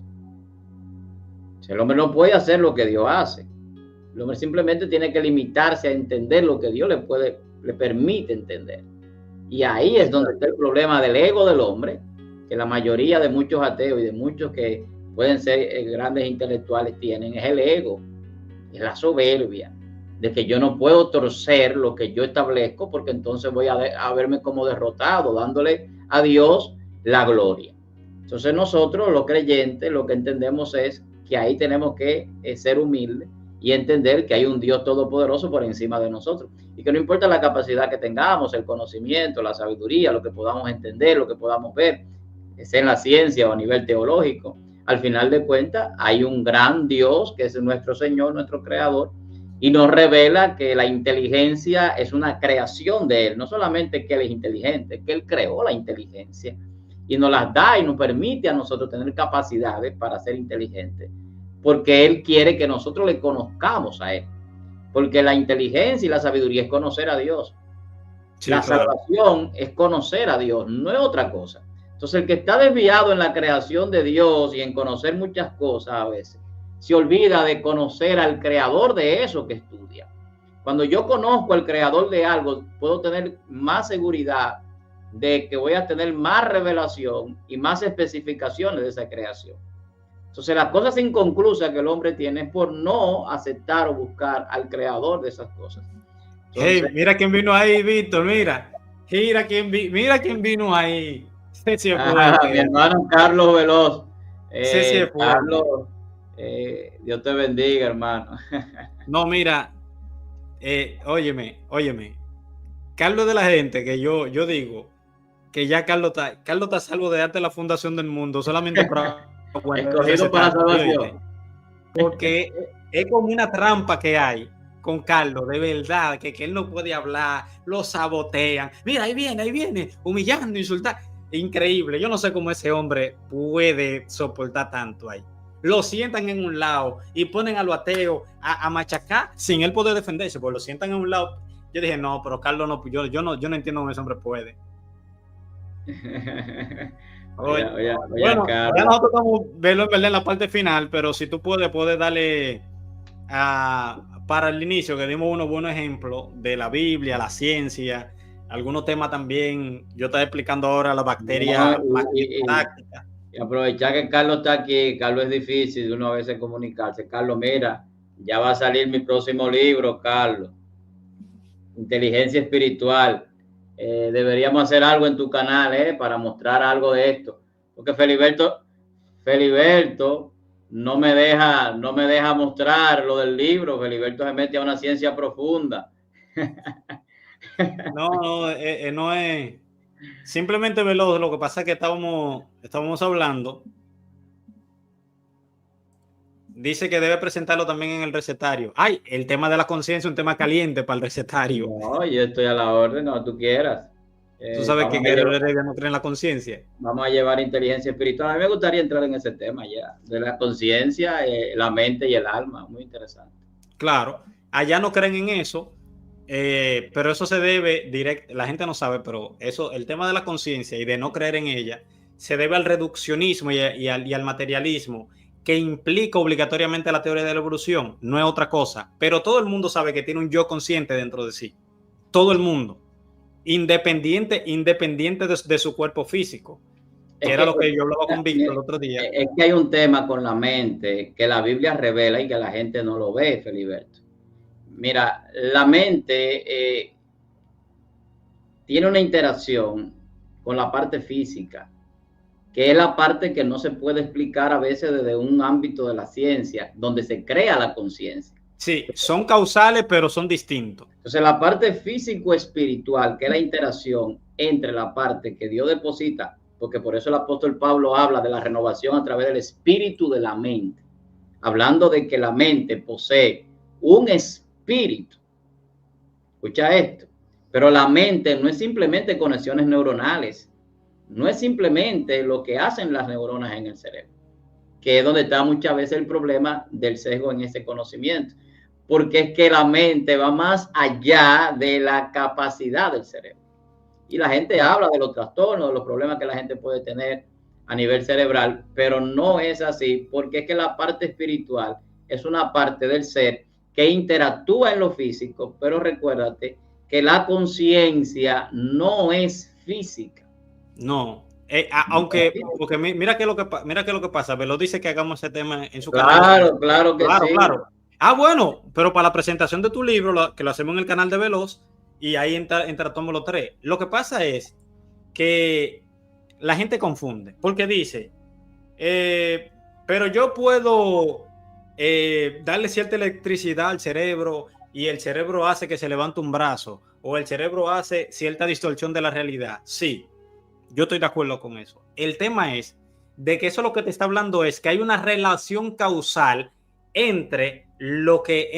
El hombre no puede hacer lo que Dios hace. El hombre simplemente tiene que limitarse a entender lo que Dios le permite entender. Y ahí es donde está el problema del ego del hombre, que la mayoría de muchos ateos y de muchos que pueden ser grandes intelectuales tienen, es el ego, es la soberbia, de que yo no puedo torcer lo que yo establezco, porque entonces voy a verme como derrotado, dándole a Dios la gloria. Entonces nosotros, los creyentes, lo que entendemos es que ahí tenemos que ser humildes y entender que hay un Dios todopoderoso por encima de nosotros, y que no importa la capacidad que tengamos, el conocimiento, la sabiduría, lo que podamos entender, lo que podamos ver, sea en la ciencia o a nivel teológico, al final de cuentas hay un gran Dios que es nuestro Señor, nuestro Creador, y nos revela que la inteligencia es una creación de Él, no solamente que Él es inteligente, que Él creó la inteligencia y nos las da y nos permite a nosotros tener capacidades para ser inteligentes, porque Él quiere que nosotros le conozcamos a Él. porque la inteligencia y la sabiduría es conocer a Dios. Sí, la claro. salvación es conocer a Dios, no es otra cosa. Entonces, el que está desviado en la creación de Dios y en conocer muchas cosas a veces, se olvida de conocer al creador de eso que estudia. Cuando yo conozco al creador de algo, puedo tener más seguridad de que voy a tener más revelación y más especificaciones de esa creación. Entonces, las cosas inconclusas que el hombre tiene es por no aceptar o buscar al creador de esas cosas. Entonces, Hey, mira quién vino ahí, Víctor, mira. Mira quién vino ahí. Sí, sí es fuerte. mi hermano Carlos Veloz. Sí, sí es fuerte. Carlos, Dios te bendiga, hermano. No, mira, óyeme. Carlos de la gente que yo digo que ya Carlos está salvo de darte la fundación del mundo, solamente para escogido para salvación. Porque es como una trampa que hay con Carlos, de verdad, que él no puede hablar, lo sabotean. Mira, ahí viene, humillando, insultando. Increíble, yo no sé cómo ese hombre puede soportar tanto ahí. Lo sientan en un lado y ponen a los ateos a machacar sin él poder defenderse, porque lo sientan en un lado. Yo dije, no, pero Carlos no, yo no entiendo cómo ese hombre puede. Bueno, ya nosotros estamos verlo en la parte final, pero si tú puedes darle para el inicio, que dimos unos buenos ejemplos de la Biblia, la ciencia, algunos temas también. Yo estaba explicando ahora la bacteria táctica. Y aprovechar que Carlos está aquí. Carlos, es difícil de uno a veces comunicarse. Carlos, mira, ya va a salir mi próximo libro, Carlos. Inteligencia espiritual. Deberíamos hacer algo en tu canal, para mostrar algo de esto. Porque Feliberto no me deja mostrar lo del libro. Feliberto se mete a una ciencia profunda. No es simplemente veloz. Lo que pasa es que estábamos hablando. Dice que debe presentarlo también en el recetario. Ay, el tema de la conciencia es un tema caliente para el recetario. No, yo estoy a la orden, no, tú quieras. Tú sabes que Guerrero Heredia no cree en la conciencia. Vamos a llevar inteligencia espiritual. A mí me gustaría entrar en ese tema ya, de la conciencia, la mente y el alma. Muy interesante. Claro, allá no creen en eso, pero eso se debe la gente no sabe, pero eso, el tema de la conciencia y de no creer en ella, se debe al reduccionismo y al materialismo, que implica obligatoriamente la teoría de la evolución, no es otra cosa. Pero todo el mundo sabe que tiene un yo consciente dentro de sí. Todo el mundo. Independiente de su cuerpo físico. Que era lo que yo hablaba con Víctor el otro día. Es que hay un tema con la mente que la Biblia revela y que la gente no lo ve, Feliberto. Mira, la mente tiene una interacción con la parte física, que es la parte que no se puede explicar a veces desde un ámbito de la ciencia, donde se crea la conciencia. Sí, son causales, pero son distintos. Entonces, la parte físico-espiritual, que es la interacción entre la parte que Dios deposita, porque por eso el apóstol Pablo habla de la renovación a través del espíritu de la mente, hablando de que la mente posee un espíritu. Escucha esto, pero la mente no es simplemente conexiones neuronales, no es simplemente lo que hacen las neuronas en el cerebro, que es donde está muchas veces el problema del sesgo en ese conocimiento, porque es que la mente va más allá de la capacidad del cerebro. Y la gente habla de los trastornos, de los problemas que la gente puede tener a nivel cerebral, pero no es así, porque es que la parte espiritual es una parte del ser que interactúa en lo físico, pero recuérdate que la conciencia no es física. No, aunque, porque mira qué es lo que pasa. Velo dice que hagamos ese tema en su canal. Claro que sí. Claro. Bueno, pero para la presentación de tu libro, que lo hacemos en el canal de Veloz, y ahí entratamos los tres. Lo que pasa es que la gente confunde, porque dice, pero yo puedo darle cierta electricidad al cerebro y el cerebro hace que se levante un brazo, o el cerebro hace cierta distorsión de la realidad. Sí, yo estoy de acuerdo con eso. El tema es de que eso lo que te está hablando es que hay una relación causal entre lo que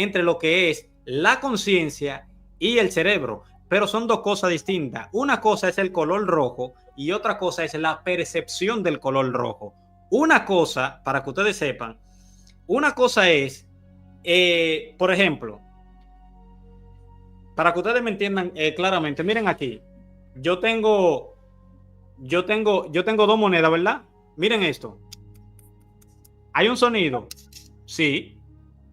es la conciencia y el cerebro, pero son dos cosas distintas. Una cosa es el color rojo y otra cosa es la percepción del color rojo. Una cosa, para que ustedes sepan, una cosa es, por ejemplo, para que ustedes me entiendan claramente, miren aquí, yo tengo dos monedas, ¿verdad? Miren esto. ¿Hay un sonido? Sí,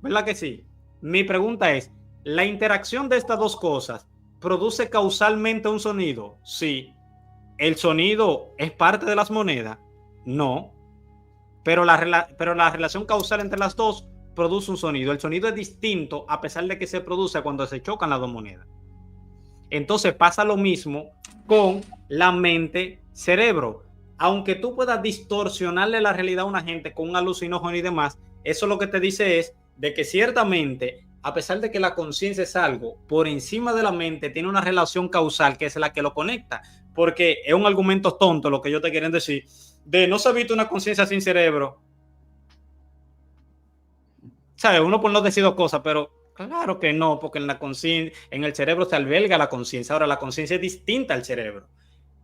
¿verdad que sí? Mi pregunta es, ¿la interacción de estas dos cosas produce causalmente un sonido? Sí. ¿El sonido es parte de las monedas? No. Pero la relación causal entre las dos produce un sonido. El sonido es distinto a pesar de que se produce cuando se chocan las dos monedas. Entonces pasa lo mismo con la mente-cerebro. Aunque tú puedas distorsionarle la realidad a una gente con un alucinógeno y demás, eso lo que te dice es de que ciertamente, a pesar de que la conciencia es algo, por encima de la mente tiene una relación causal que es la que lo conecta. Porque es un argumento tonto lo que ellos te quieren decir, de no se ha visto una conciencia sin cerebro. ¿Sabes? Uno por no decir dos cosas, pero claro que no, porque en el cerebro se alberga la conciencia. Ahora, la conciencia es distinta al cerebro.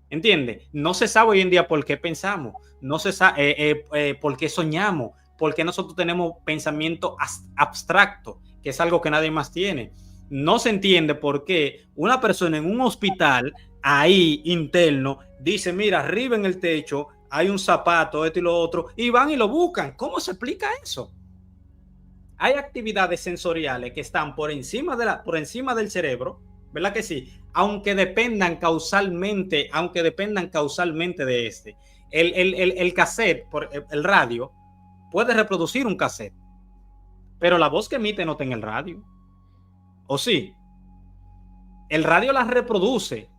¿Entiendes? No se sabe hoy en día por qué pensamos, no se sabe por qué soñamos, por qué nosotros tenemos pensamiento abstracto, que es algo que nadie más tiene. No se entiende por qué una persona en un hospital ahí interno dice, mira, arriba en el techo hay un zapato, esto y lo otro, y van y lo buscan. ¿Cómo se explica eso? Hay actividades sensoriales que están por encima del cerebro, ¿verdad que sí? Aunque dependan causalmente de este. El cassette, el radio, puede reproducir un cassette, pero la voz que emite no está en el radio. ¿O sí? El radio la reproduce,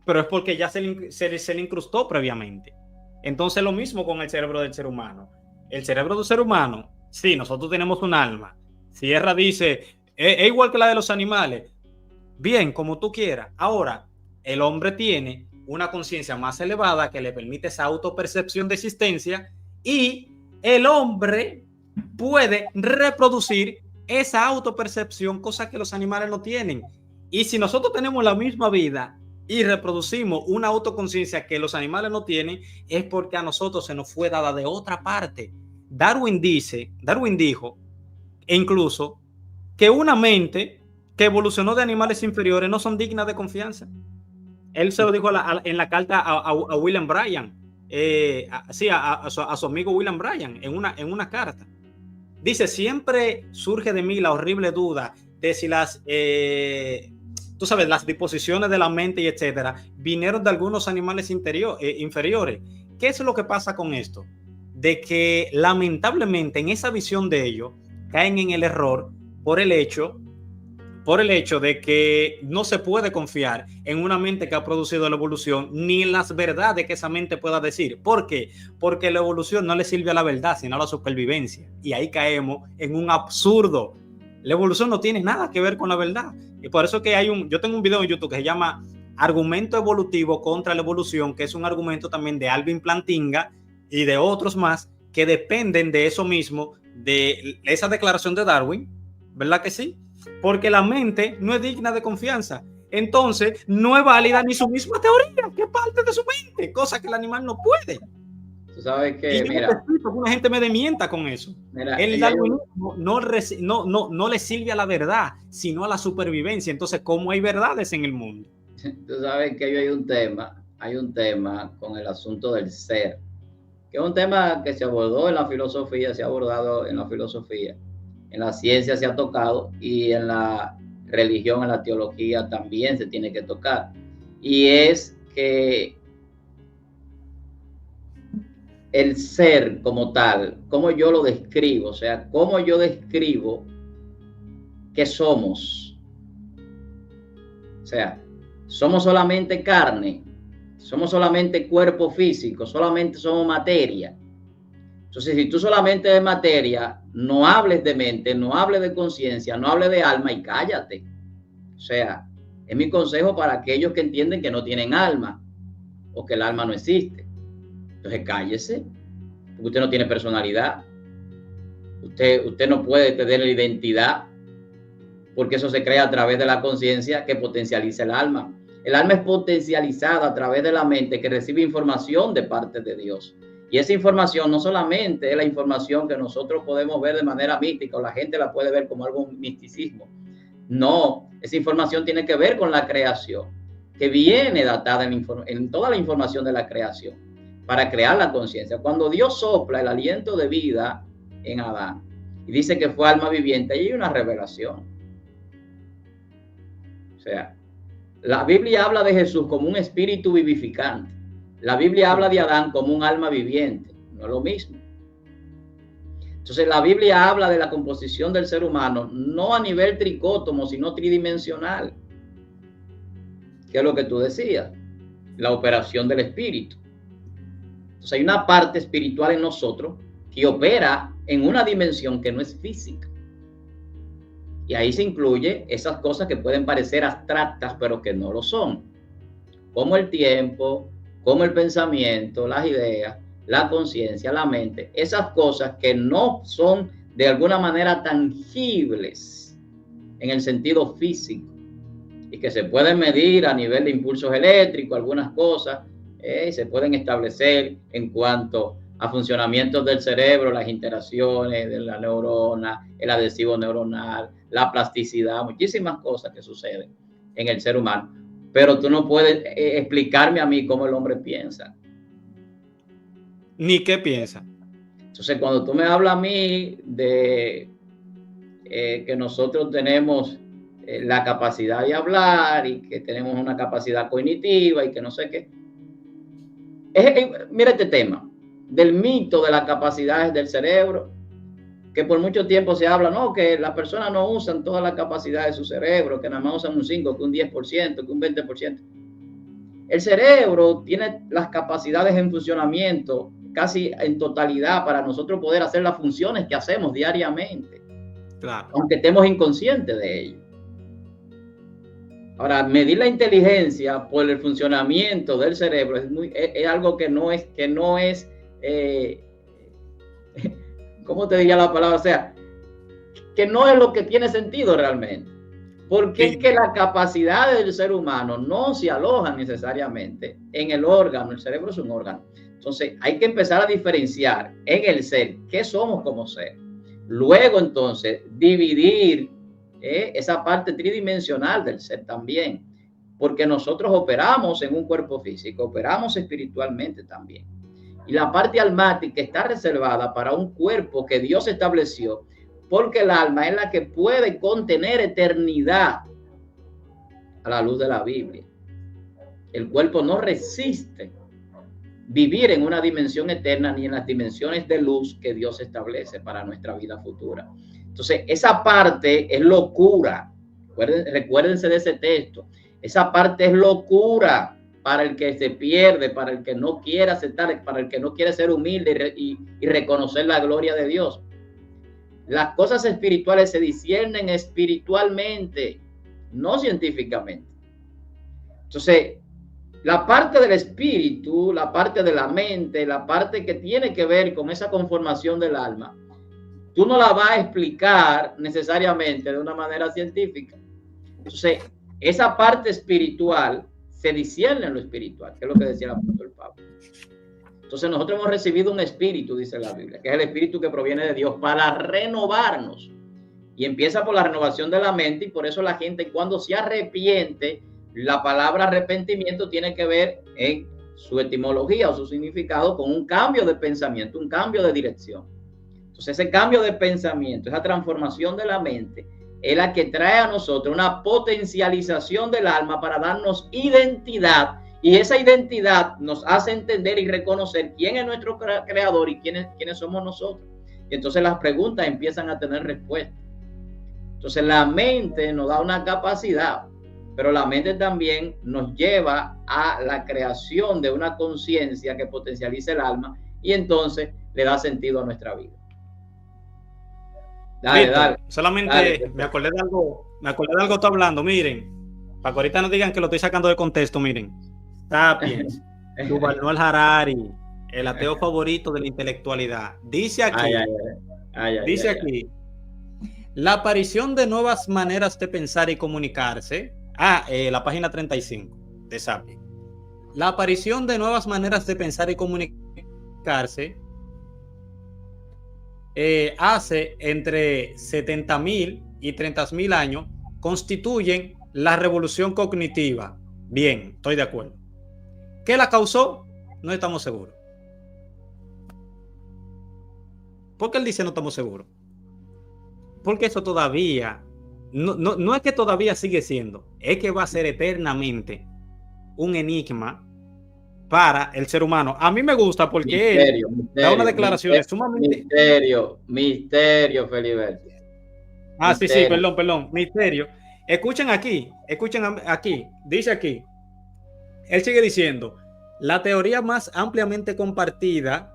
pero es porque ya se le incrustó previamente. Entonces lo mismo con el cerebro del ser humano. El cerebro del ser humano, sí, nosotros tenemos un alma. Sierra dice, es igual que la de los animales. Bien, como tú quieras. Ahora, el hombre tiene una conciencia más elevada que le permite esa autopercepción de existencia y el hombre puede reproducir esa autopercepción, cosa que los animales no tienen. Y si nosotros tenemos la misma vida y reproducimos una autoconciencia que los animales no tienen, es porque a nosotros se nos fue dada de otra parte. Darwin dijo, e incluso, que una mente que evolucionó de animales inferiores no son dignas de confianza. Él se lo dijo en la carta a William Bryan, a su amigo William Bryan, en una carta. Dice, siempre surge de mí la horrible duda de si las disposiciones de la mente y etcétera, vinieron de algunos animales inferiores. ¿Qué es lo que pasa con esto? De que lamentablemente en esa visión de ellos caen en el error por el hecho de que no se puede confiar en una mente que ha producido la evolución ni en las verdades que esa mente pueda decir. ¿Por qué? Porque la evolución no le sirve a la verdad, sino a la supervivencia. Y ahí caemos en un absurdo. La evolución no tiene nada que ver con la verdad. Y por eso que yo tengo un video en YouTube que se llama Argumento Evolutivo contra la Evolución, que es un argumento también de Alvin Plantinga y de otros más que dependen de eso mismo, de esa declaración de Darwin, ¿verdad que sí? Porque la mente no es digna de confianza. Entonces, no es válida ni su misma teoría, que es parte de su mente, cosa que el animal no puede. Tú sabes que, mira, una gente me demienta con eso. Mira, el darwinismo no le sirve a la verdad, sino a la supervivencia. Entonces, ¿cómo hay verdades en el mundo? Tú sabes que hay un tema con el asunto del ser, que es un tema que se abordó en la filosofía, se ha abordado en la filosofía, en la ciencia se ha tocado y en la religión, en la teología también se tiene que tocar. Y es que el ser como tal, cómo yo lo describo, o sea, cómo yo describo que somos. O sea, somos solamente carne, somos solamente cuerpo físico, solamente somos materia. Entonces, si tú solamente de materia, no hables de mente, no hables de conciencia, no hables de alma y cállate. O sea, es mi consejo para aquellos que entienden que no tienen alma o que el alma no existe. Entonces, cállese, porque usted no tiene personalidad. Usted no puede tener identidad, porque eso se crea a través de la conciencia que potencializa el alma. El alma es potencializada a través de la mente que recibe información de parte de Dios. Y esa información no solamente es la información que nosotros podemos ver de manera mística o la gente la puede ver como algo misticismo. No, esa información tiene que ver con la creación, que viene datada en toda la información de la creación para crear la conciencia. Cuando Dios sopla el aliento de vida en Adán y dice que fue alma viviente, ahí hay una revelación. O sea, la Biblia habla de Jesús como un espíritu vivificante. La Biblia habla de Adán como un alma viviente. No es lo mismo. Entonces, la Biblia habla de la composición del ser humano, no a nivel tricótomo, sino tridimensional. ¿Qué es lo que tú decías? La operación del espíritu. Entonces, hay una parte espiritual en nosotros que opera en una dimensión que no es física. Y ahí se incluye esas cosas que pueden parecer abstractas, pero que no lo son. Como el tiempo, como el pensamiento, las ideas, la conciencia, la mente. Esas cosas que no son de alguna manera tangibles en el sentido físico. Y que se pueden medir a nivel de impulsos eléctricos, algunas cosas, se pueden establecer en cuanto a funcionamientos del cerebro, las interacciones de la neurona, el adhesivo neuronal, la plasticidad, muchísimas cosas que suceden en el ser humano. Pero tú no puedes explicarme a mí cómo el hombre piensa. Ni qué piensa. Entonces, cuando tú me hablas a mí de que nosotros tenemos la capacidad de hablar y que tenemos una capacidad cognitiva y que no sé qué. Mira este tema del mito de las capacidades del cerebro, que por mucho tiempo se habla, no, que las personas no usan todas las capacidades de su cerebro, que nada más usan un 5, que un 10%, que un 20%. El cerebro tiene las capacidades en funcionamiento casi en totalidad para nosotros poder hacer las funciones que hacemos diariamente, claro, aunque estemos inconscientes de ello. Ahora, medir la inteligencia por el funcionamiento del cerebro es algo que no es ¿cómo te diría la palabra? O sea, que no es lo que tiene sentido realmente. Porque sí, es que las capacidades del ser humano no se alojan necesariamente en el órgano. El cerebro es un órgano. Entonces, hay que empezar a diferenciar en el ser qué somos como ser. Luego, entonces, dividir esa parte tridimensional del ser también. Porque nosotros operamos en un cuerpo físico, operamos espiritualmente también. Y la parte almática está reservada para un cuerpo que Dios estableció, porque el alma es la que puede contener eternidad a la luz de la Biblia. El cuerpo no resiste vivir en una dimensión eterna ni en las dimensiones de luz que Dios establece para nuestra vida futura. Entonces, esa parte es locura. Recuérdense de ese texto. Esa parte es locura para el que se pierde, para el que no quiere aceptar, para el que no quiere ser humilde y reconocer la gloria de Dios. Las cosas espirituales se disciernen espiritualmente, no científicamente. Entonces, la parte del espíritu, la parte de la mente, la parte que tiene que ver con esa conformación del alma, tú no la vas a explicar necesariamente de una manera científica. Entonces, esa parte espiritual se discierne en lo espiritual, que es lo que decía el apóstol Pablo. Entonces nosotros hemos recibido un espíritu, dice la Biblia, que es el espíritu que proviene de Dios para renovarnos. Y empieza por la renovación de la mente, y por eso la gente cuando se arrepiente, la palabra arrepentimiento tiene que ver en su etimología o su significado con un cambio de pensamiento, un cambio de dirección. Entonces ese cambio de pensamiento, esa transformación de la mente, es la que trae a nosotros una potencialización del alma para darnos identidad. Y esa identidad nos hace entender y reconocer quién es nuestro creador y quiénes somos nosotros. Y entonces las preguntas empiezan a tener respuesta. Entonces la mente nos da una capacidad, pero la mente también nos lleva a la creación de una conciencia que potencializa el alma y entonces le da sentido a nuestra vida. Dale. Solamente me acordé de algo está hablando, miren, para que ahorita no digan que lo estoy sacando de contexto, miren. Sapiens, Yuval Noah Harari, el ateo favorito de la intelectualidad. Dice aquí, aquí, la aparición de nuevas maneras de pensar y comunicarse. La página 35 de Sapiens. La aparición de nuevas maneras de pensar y comunicarse hace entre 70,000 y 30,000 años constituyen la revolución cognitiva. Bien, estoy de acuerdo. ¿Qué la causó? No estamos seguros. ¿Por qué él dice no estamos seguros? Porque eso todavía, no es que todavía sigue siendo, es que va a ser eternamente un enigma para el ser humano. A mí me gusta porque él da unas declaraciones sumamente... Misterio, Feliberto. Ah, misterio. Sí, perdón, misterio. Escuchen aquí, dice aquí, él sigue diciendo, la teoría más ampliamente compartida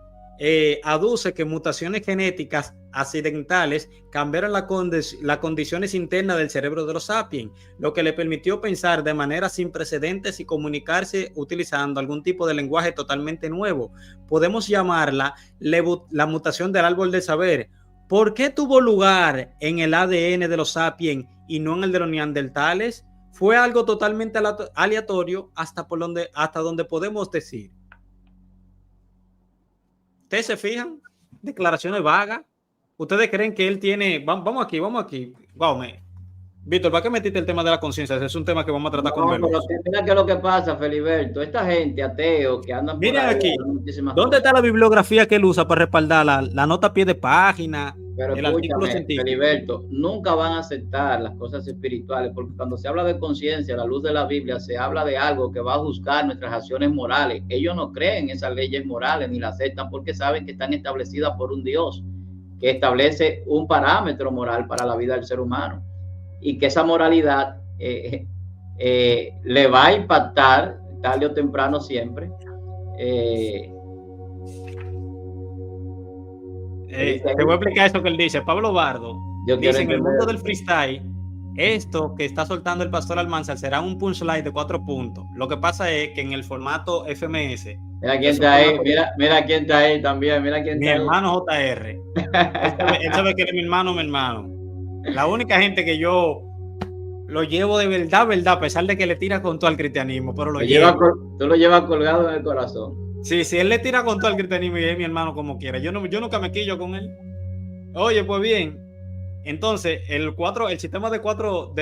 aduce que mutaciones genéticas accidentales cambiaron las condiciones internas del cerebro de los sapiens, lo que le permitió pensar de manera sin precedentes y comunicarse utilizando algún tipo de lenguaje totalmente nuevo. Podemos llamarla la mutación del árbol del saber. ¿Por qué tuvo lugar en el ADN de los sapiens y no en el de los neandertales? Fue algo totalmente aleatorio hasta donde podemos decir. ¿Ustedes se fijan? Declaraciones vagas. ¿Ustedes creen que él tiene... Vamos aquí. Vamos, Víctor, ¿para qué metiste el tema de la conciencia? Ese es un tema que vamos a tratar con Veloz. Pero mira qué es lo que pasa, Feliberto. Esta gente ateo que andan por miren ahí, aquí, ¿dónde está la bibliografía que él usa para respaldar la nota a pie de página? Pero el artículo científico. Feliberto, nunca van a aceptar las cosas espirituales, porque cuando se habla de conciencia, a la luz de la Biblia, se habla de algo que va a juzgar nuestras acciones morales. Ellos no creen en esas leyes morales ni las aceptan porque saben que están establecidas por un Dios que establece un parámetro moral para la vida del ser humano y que esa moralidad le va a impactar tarde o temprano siempre. Te voy a explicar eso que él dice. Pablo Bardo dice: en el mundo del freestyle, esto que está soltando el pastor Almanzar será un punchline de 4 puntos. Lo que pasa es que en el formato FMS, mira quién está ahí, mira quién está ahí también, mi hermano JR. Él sabe que es mi hermano. La única gente que yo lo llevo de verdad, a pesar de que le tira con todo el cristianismo, pero tú lo llevas colgado en el corazón. Sí, él le tira con todo el cristianismo y es mi hermano como quiera. Yo nunca me quillo con él. Oye, pues bien. Entonces, el sistema de cuatro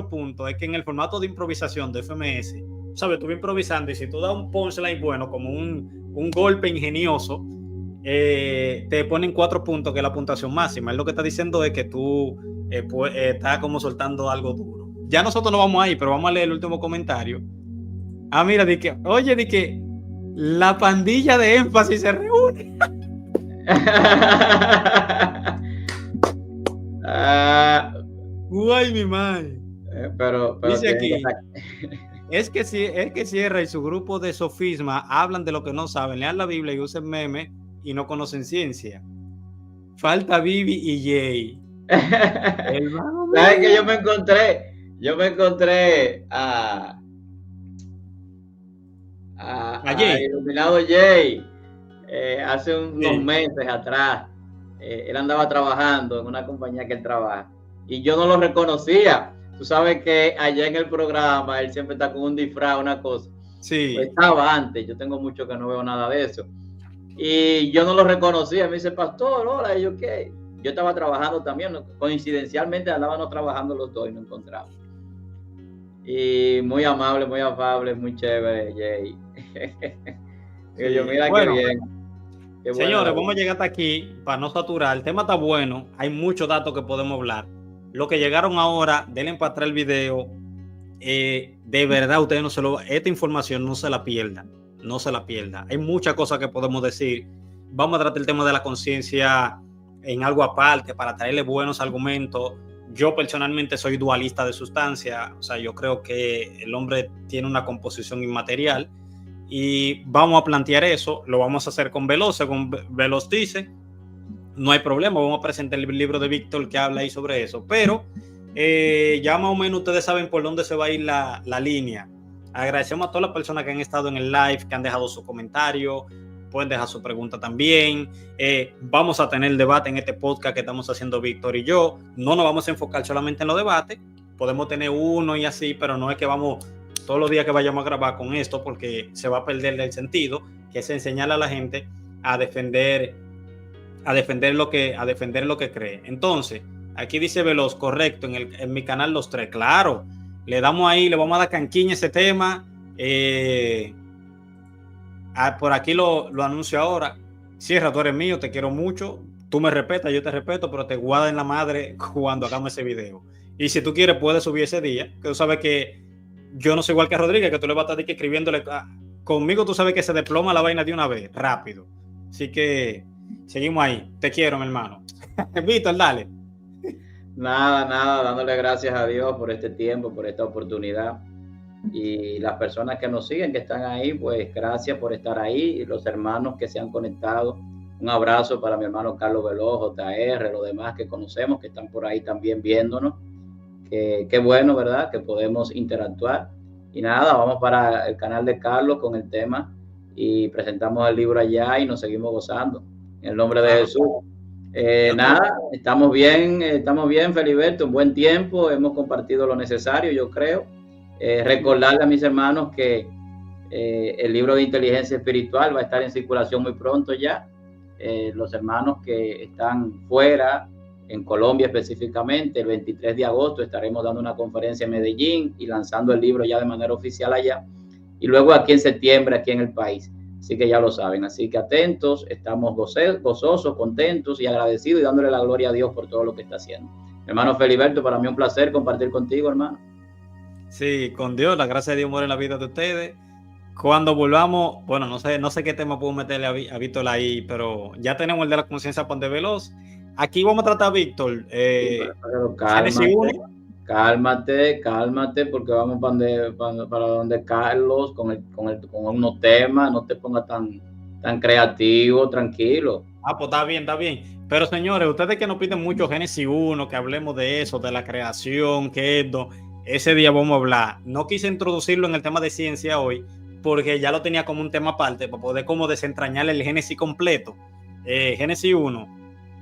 puntos es que en el formato de improvisación de FMS, ¿sabes? Tú vas improvisando y si tú das un punchline bueno, como un golpe ingenioso, te ponen 4 puntos, que es la puntuación máxima. Él lo que está diciendo es que tú estás como soltando algo duro. Ya nosotros no vamos ahí, pero vamos a leer el último comentario. Ah, mira, di que la pandilla de énfasis se reúne. Guay, mi madre. Pero dice aquí, es que Sierra y su grupo de sofisma hablan de lo que no saben, lean la Biblia y usen memes y no conocen ciencia. Falta Vivi y Jay. ¿Sabes que yo me encontré a iluminado Jay hace unos meses atrás? Él andaba trabajando en una compañía que él trabaja y yo no lo reconocía. Tú sabes que allá en el programa él siempre está con un disfraz, una cosa. Sí. Pues estaba antes, yo tengo mucho que no veo nada de eso y yo no lo reconocía. Me dice: pastor, hola. Y yo, ¿qué? Yo estaba trabajando también, coincidencialmente andábamos trabajando los dos y nos encontramos. Y muy amable, muy afable, muy chévere, Jay. Sí, yo, mira, bueno, qué bien. Qué señores, vamos a llegar hasta aquí para no saturar. El tema está bueno, hay muchos datos que podemos hablar. Lo que llegaron ahora, denle para atrás el video. De verdad, ustedes esta información no se la pierdan. No se la pierdan. Hay muchas cosas que podemos decir. Vamos a tratar el tema de la conciencia en algo aparte para traerle buenos argumentos. Yo personalmente soy dualista de sustancia, o sea, yo creo que el hombre tiene una composición inmaterial y vamos a plantear eso, lo vamos a hacer con Veloz, según Veloz dice, no hay problema, vamos a presentar el libro de Víctor que habla ahí sobre eso, pero ya más o menos ustedes saben por dónde se va a ir la línea. Agradecemos a todas las personas que han estado en el live, que han dejado su comentario, pueden dejar su pregunta también. Vamos a tener debate en este podcast que estamos haciendo Víctor y yo. No nos vamos a enfocar solamente en los debates, podemos tener uno y así, pero no es que vamos todos los días que vayamos a grabar con esto, porque se va a perder el sentido, que es enseñarle a la gente a defender lo que cree. Entonces, Aquí dice Veloz, correcto, en mi canal Los Tres. Claro, le damos ahí, le vamos a dar canquiña a ese tema. Por aquí lo anuncio ahora. Sierra, tú eres mío, te quiero mucho. Tú me respetas, yo te respeto, pero te guarda en la madre cuando hagamos ese video. Y si tú quieres, puedes subir ese día. Que tú sabes que yo no soy igual que Rodríguez, que tú le vas a estar escribiéndole. Conmigo tú sabes que se desploma la vaina de una vez, rápido. Así que seguimos ahí. Te quiero, mi hermano. Víctor, dale. Nada, dándole gracias a Dios por este tiempo, por esta oportunidad. Y las personas que nos siguen, que están ahí, pues gracias por estar ahí. Y los hermanos que se han conectado, un abrazo para mi hermano Carlos Veloz, JR, los demás que conocemos, que están por ahí también viéndonos. Qué bueno, ¿verdad? Que podemos interactuar. Y nada, vamos para el canal de Carlos con el tema y presentamos el libro allá y nos seguimos gozando. En el nombre de Jesús. Nada, estamos bien, Feliberto, un buen tiempo, hemos compartido lo necesario, yo creo. Recordarle a mis hermanos que el libro de inteligencia espiritual va a estar en circulación muy pronto ya. Los hermanos que están fuera, en Colombia específicamente, el 23 de agosto estaremos dando una conferencia en Medellín y lanzando el libro ya de manera oficial allá. Y luego aquí en septiembre, aquí en el país. Así que ya lo saben. Así que atentos, estamos gozosos, contentos y agradecidos y dándole la gloria a Dios por todo lo que está haciendo. Hermano Feliberto, para mí un placer compartir contigo, hermano. Sí, con Dios, la gracia de Dios muere en la vida de ustedes. Cuando volvamos, bueno, no sé qué tema puedo meterle a Víctor ahí, pero ya tenemos el de la conciencia de Veloz. Aquí vamos a tratar, Víctor. Cálmate, porque vamos para donde Carlos con unos temas. No te pongas tan creativo, tranquilo. Pues está bien. Pero señores, ustedes que nos piden mucho Génesis 1, que hablemos de eso, de la creación, que esto, ese día vamos a hablar. No quise introducirlo en el tema de ciencia hoy, porque ya lo tenía como un tema aparte, para poder como desentrañar el Génesis completo. Génesis 1,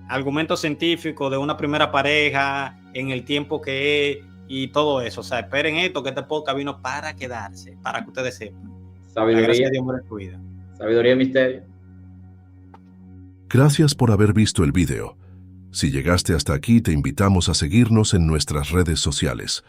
argumento científico de una primera pareja, en el tiempo que es, y todo eso. O sea, esperen esto, que este podcast vino para quedarse, para que ustedes sepan. Sabiduría, sabiduría y misterio. Gracias por haber visto el video. Si llegaste hasta aquí, te invitamos a seguirnos en nuestras redes sociales.